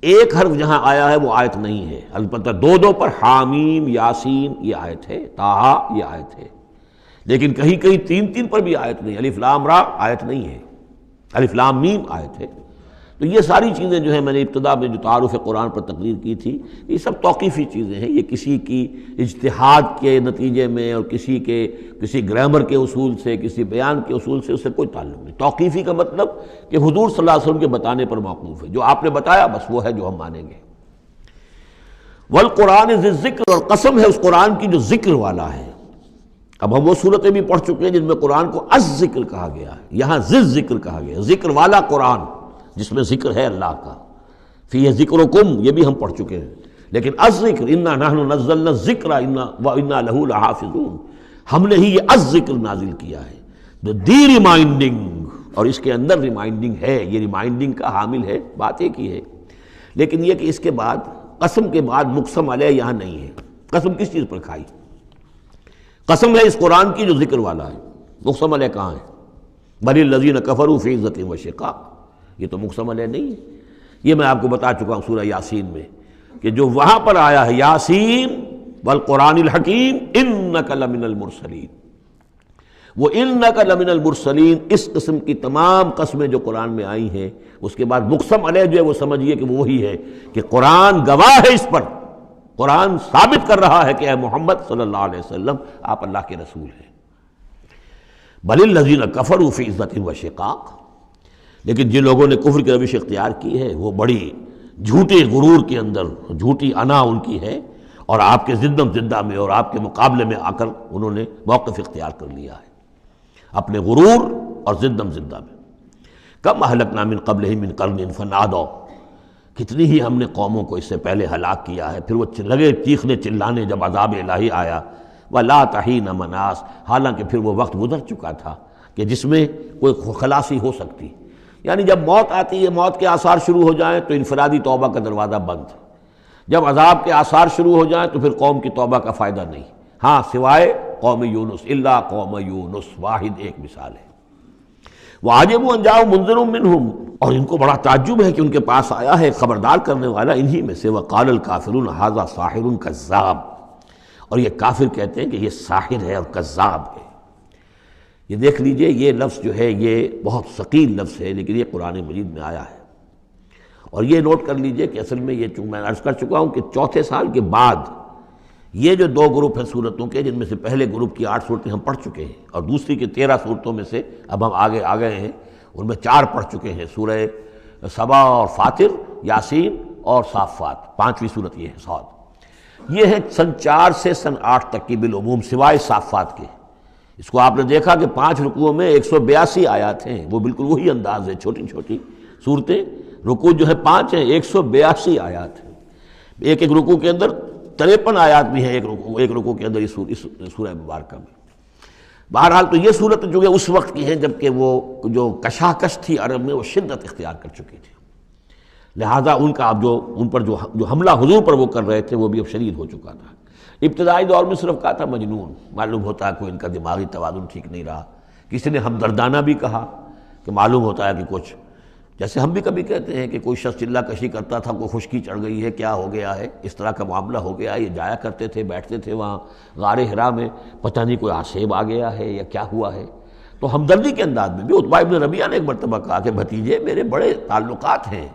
ایک حرف جہاں آیا ہے وہ آیت نہیں ہے، البتہ دو پر حامیم، یاسین یہ آیت ہے، طٰہٰ یہ آیت ہے، لیکن کہیں کہیں تین پر بھی آیت نہیں، الف لام را آیت نہیں ہے، الف لام میم آیت ہے۔ تو یہ ساری چیزیں جو ہیں میں نے ابتدا میں جو تعارف قرآن پر تقریر کی تھی، یہ سب توقیفی چیزیں ہیں، یہ کسی کی اجتہاد کے نتیجے میں اور کسی گرامر کے اصول سے، کسی بیان کے اصول سے اس سے کوئی تعلق نہیں۔ توقیفی کا مطلب کہ حضور صلی اللہ علیہ وسلم کے بتانے پر موقوف ہے، جو آپ نے بتایا بس وہ ہے جو ہم مانیں گے۔ والقرآن ذی الذکر، اور قسم ہے اس قرآن کی جو ذکر والا ہے۔ اب ہم وہ صورتیں بھی پڑھ چکے ہیں جن میں قرآن کو از ذکر کہا گیا ہے، یہاں ذی ذکر کہا گیا، ذکر والا قرآن جس میں ذکر ہے اللہ کا۔ فیہ ذکرکم یہ بھی ہم پڑھ چکے ہیں، لیکن از ذکر انا نحن نزلنا الذکر وانا لہ لحافظون، ہم نے ہی یہ از ذکر نازل کیا ہے، دی ریمائنڈنگ، اور اس کے اندر ریمائنڈنگ ہے، یہ ریمائنڈنگ کا حامل ہے، بات ایک ہی ہے، لیکن یہ کہ اس کے بعد قسم کے بعد مقسم علیہ یہاں نہیں ہے۔ قسم کس چیز پر کھائی؟ قسم ہے اس قرآن کی جو ذکر والا ہے، مقسم علیہ کہاں ہے؟ بل الذین کفروا فی عزۃ وشقاق، یہ تو مقسم علیہ نہیں ہے۔ یہ میں آپ کو بتا چکا ہوں سورہ یاسین میں کہ جو وہاں پر آیا ہے یاسین والقرآن الحکیم انک لمن المرسلین، وہ انک لمن المرسلین، اس قسم کی تمام قسمیں جو قرآن میں آئی ہیں اس کے بعد مقسم علیہ جو ہے وہ سمجھیے کہ وہی ہے کہ قرآن گواہ ہے اس پر، قرآن ثابت کر رہا ہے کہ اے محمد صلی اللہ علیہ وسلم آپ اللہ کے رسول ہیں۔ بل الذین کفروا فی عزۃ وشقاق، لیکن جن لوگوں نے کفر کی روش اختیار کی ہے وہ بڑی جھوٹے غرور کے اندر، جھوٹی انا ان کی ہے، اور آپ کے زدم زدہ میں اور آپ کے مقابلے میں آ کر انہوں نے موقف اختیار کر لیا ہے اپنے غرور اور زدم زدہ میں۔ کم اہلکنا من قبلہم من قرن فنادوا، کتنی ہی ہم نے قوموں کو اس سے پہلے ہلاک کیا ہے، پھر وہ لگے چیخنے چلانے جب عذاب الہی آیا، وَلَا تَحِينَ مَنَاص، حالانکہ پھر وہ وقت گزر چکا تھا کہ جس میں کوئی خلاصی ہو سکتی، یعنی جب موت آتی ہے، موت کے آثار شروع ہو جائیں تو انفرادی توبہ کا دروازہ بند، جب عذاب کے آثار شروع ہو جائیں تو پھر قوم کی توبہ کا فائدہ نہیں، ہاں سوائے قوم یونس، الا قوم یونس، واحد ایک مثال ہے۔ وَعَجِبُوا أَن جَاءَهُم مُنذِرٌ مِّنْهُمْ، اور ان کو بڑا تعجب ہے کہ ان کے پاس آیا ہے خبردار کرنے والا انہی میں سے، وَقَالَ الْكَافِرُونَ هَذَا سَاحِرٌ كَذَّابٌ، اور یہ کافر کہتے ہیں کہ یہ ساحر ہے اور کذاب ہے۔ یہ دیکھ لیجئے، یہ لفظ جو ہے یہ بہت ثقیل لفظ ہے، لیکن یہ قرآن مجید میں آیا ہے۔ اور یہ نوٹ کر لیجئے کہ اصل میں یہ چونکہ میں عرض کر چکا ہوں کہ چوتھے سال کے بعد یہ جو دو گروپ ہیں صورتوں کے، جن میں سے پہلے گروپ کی 8 صورتیں ہم پڑھ چکے ہیں، اور دوسری کی 13 صورتوں میں سے اب ہم آگے آ گئے ہیں، ان میں 4 پڑھ چکے ہیں، سورہ سبا اور فاطر، یاسین اور صافات، 5ویں صورت یہ ہے صاد۔ یہ ہے سن 4 سے سن 8 تک کی بالعموم سوائے صافات کے۔ اس کو آپ نے دیکھا کہ 5 رکوعوں میں 182 آیات ہیں، وہ بالکل وہی انداز ہے، چھوٹی چھوٹی صورتیں، رکوع جو ہے 5 ہیں، 182 آیات ہیں، ایک ایک رکوع کے اندر 53 آیات بھی ہیں، ایک رکوع کے اندر اس سورہ مبارکہ میں۔ بہرحال تو یہ صورت جو ہے اس وقت کی ہیں جبکہ وہ جو کشاکش تھی عرب میں وہ شدت اختیار کر چکی تھی، لہذا ان کا اب ان پر جو حملہ حضور پر وہ کر رہے تھے وہ بھی اب شدید ہو چکا تھا۔ ابتدائی دور میں صرف کہا تھا مجنون، معلوم ہوتا ہے کوئی ان کا دماغی توازن ٹھیک نہیں رہا، کسی نے ہمدردانہ بھی کہا کہ معلوم ہوتا ہے کہ کچھ، جیسے ہم بھی کبھی کہتے ہیں کہ کوئی شخص چلہ کشی کرتا تھا، کوئی خشکی چڑھ گئی ہے، کیا ہو گیا ہے، اس طرح کا معاملہ ہو گیا، یہ جایا کرتے تھے، بیٹھتے تھے وہاں غار حرا میں، پتہ نہیں کوئی آسیب آ گیا ہے یا کیا ہوا ہے۔ تو ہمدردی کے انداز میں بھی عتبہ ابن ربیعہ نے ایک مرتبہ کہا کہ بھتیجے میرے بڑے تعلقات ہیں،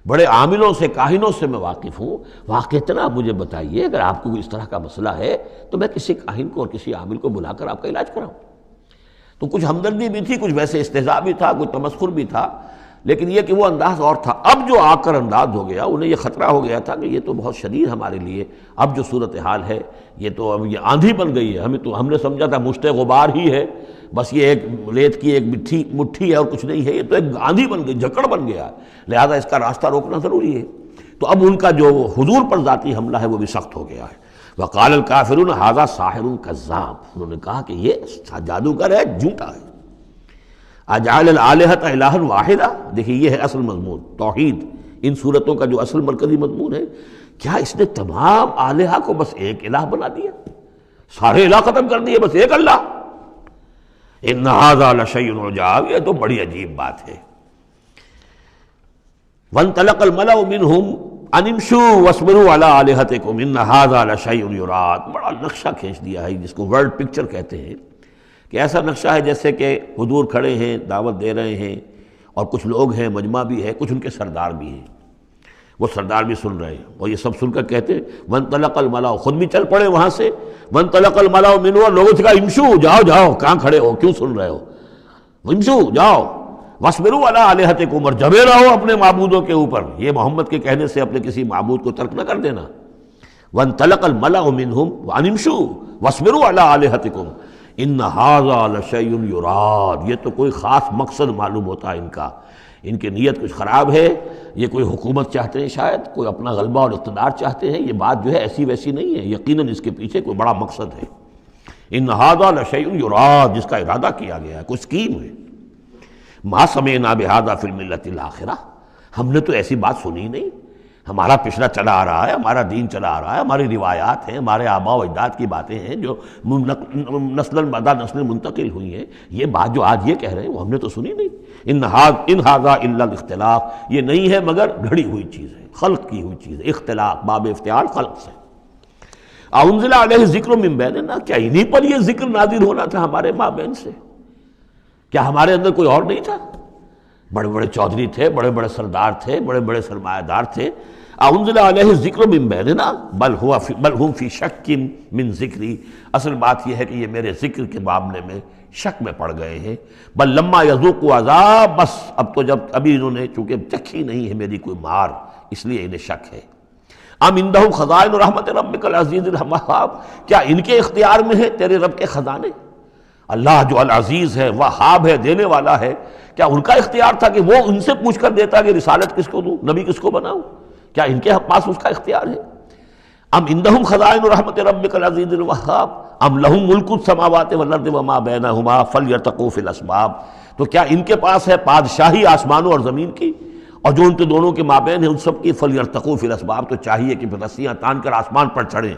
بڑے عاملوں سے کاہنوں سے میں واقف ہوں، واقعتاً آپ مجھے بتائیے اگر آپ کو اس طرح کا مسئلہ ہے تو میں کسی کاہن کو اور کسی عامل کو بلا کر آپ کا علاج کراؤں۔ تو کچھ ہمدردی بھی تھی، کچھ ویسے استہزاء بھی تھا، کچھ تمسخر بھی تھا، لیکن یہ کہ وہ انداز اور تھا۔ اب جو آ کر انداز ہو گیا، انہیں یہ خطرہ ہو گیا تھا کہ یہ تو بہت شدید ہمارے لیے اب جو صورتحال ہے، یہ تو اب یہ آندھی بن گئی ہے، ہم نے سمجھا تھا مشت غبار ہی ہے، بس یہ ایک ریت کی ایک مٹھی ہے اور کچھ نہیں ہے، یہ تو ایک آندھی بن گئی، جھکڑ بن گیا، لہذا اس کا راستہ روکنا ضروری ہے۔ تو اب ان کا جو حضور پر ذاتی حملہ ہے وہ بھی سخت ہو گیا ہے۔ وقال الکافرون ھذا ساحر کذاب، انہوں نے کہا کہ یہ جادوگر ہے، جھوٹا ہے۔ اجعل الالہۃ الہا واحدہ، دیکھیے یہ ہے اصل مضمون توحید، ان صورتوں کا جو اصل مرکزی مضمون ہے، کیا اس نے تمام آلہہ کو بس ایک الہ بنا دیا، سارے الہ ختم کر دیے، بس ایک اللہ؟ ان ھذا لشیء عجاب، یہ تو بڑی عجیب بات ہے۔ وانطلق الملأ منهم ان امشوا واصبروا علی آلہتکم ان ھذا لشیء یراد، بڑا نقشہ کھینچ دیا ہے جس کو ورلڈ پکچر کہتے ہیں، کہ ایسا نقشہ ہے جیسے کہ حضور کھڑے ہیں، دعوت دے رہے ہیں، اور کچھ لوگ ہیں، مجمع بھی ہے، کچھ ان کے سردار بھی ہیں، وہ سردار بھی سن رہے ہیں، اور یہ سب سن کر کہتے ہیں وانطلق الملأ، خود بھی چل پڑے وہاں سے، وانطلق الملأ منهم، اور لوگوں سے کہا امشوا، جاؤ جاؤ، کہاں کھڑے ہو، کیوں سن رہے ہو، امشوا جاؤ، واصبروا علی آلہتکم، اور جمے رہو اپنے معبودوں کے اوپر، یہ محمد کے کہنے سے اپنے کسی معبود کو ترک نہ کر دینا۔ وانطلق الملأ منهم وان امشوا واصبروا علی آلہتکم ان ھذا لشیء یراد، یہ تو کوئی خاص مقصد معلوم ہوتا ہے ان کا، ان کی نیت کچھ خراب ہے، یہ کوئی حکومت چاہتے ہیں، شاید کوئی اپنا غلبہ اور اقتدار چاہتے ہیں، یہ بات جو ہے ایسی ویسی نہیں ہے، یقیناً اس کے پیچھے کوئی بڑا مقصد ہے۔ ان ھذا لشیء یراد، جس کا ارادہ کیا گیا ہے، کوئی اسکیم ہے۔ ما سمعنا بھذا فی الملۃ الاخرہ، ہم نے تو ایسی بات سنی نہیں، ہمارا پچھلا چلا آ رہا ہے، ہمارا دین چلا آ رہا ہے، ہماری روایات ہیں، ہمارے آباء و اجداد کی باتیں ہیں جو نسل بعد نسل منتقل ہوئی ہیں، یہ بات جو آج یہ کہہ رہے ہیں وہ ہم نے تو سنی نہیں۔ ان ھذا الا الاختلاف، یہ نہیں ہے مگر گھڑی ہوئی چیز ہے، خلق کی ہوئی چیز ہے، اختلاف باب افتعال خلق سے۔ انزل علیہ ذکر من بیننا، کیا انہی پر یہ ذکر نازل ہونا تھا ہمارے مابین سے؟ کیا ہمارے اندر کوئی اور نہیں تھا؟ بڑے بڑے چودھری تھے، بڑے بڑے سردار تھے، بڑے بڑے سرمایہ دار تھے۔ انزل علیہ ذکر من بیننا بل ہم فی شک من ذکری، اصل بات یہ ہے کہ یہ میرے ذکر کے معاملے میں شک میں پڑ گئے ہیں۔ بل لما یذوقوا عذاب، بس اب تو جب ابھی انہوں نے چونکہ چکھی نہیں ہے میری کوئی مار، اس لیے انہیں شک ہے۔ ام عندہ خزائن رحمت ربک العزیز الوہاب، کیا ان کے اختیار میں ہے تیرے رب کے خزانے؟ اللہ جو العزیز ہے، وہاب ہے، دینے والا ہے، کیا ان کا اختیار تھا کہ وہ ان سے پوچھ کر دیتا کہ رسالت کس کو دوں، نبی کس کو بناؤں؟ کیا ان کے پاس اس کا اختیار ہے؟ ام عندہم خزائن رحمت ربک العزیز الوہاب ام لہم ملک السماوات والارض وما بینہما فلیرتقوا فی الاسباب، تو کیا ان کے پاس ہے بادشاہی آسمانوں اور زمین کی، اور جو ان کے دونوں کے مابین ہے ان سب کی، فلیرتقوا فی الاسباب، تو چاہیے کہ پھر رسیاں تان کر آسمان پر چڑھیں۔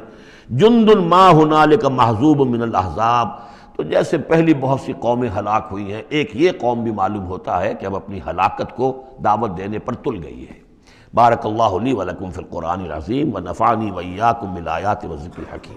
جند ما ہنالک محذوب من الاحزاب، تو جیسے پہلی بہت سی قومیں ہلاک ہوئی ہیں، ایک یہ قوم بھی معلوم ہوتا ہے کہ اب اپنی ہلاکت کو دعوت دینے پر تل گئی ہے۔ بارک اللہ لی ولکم فی القرآن العظیم ونفعنی وإیاکم بالآیات والذکر الحکیم۔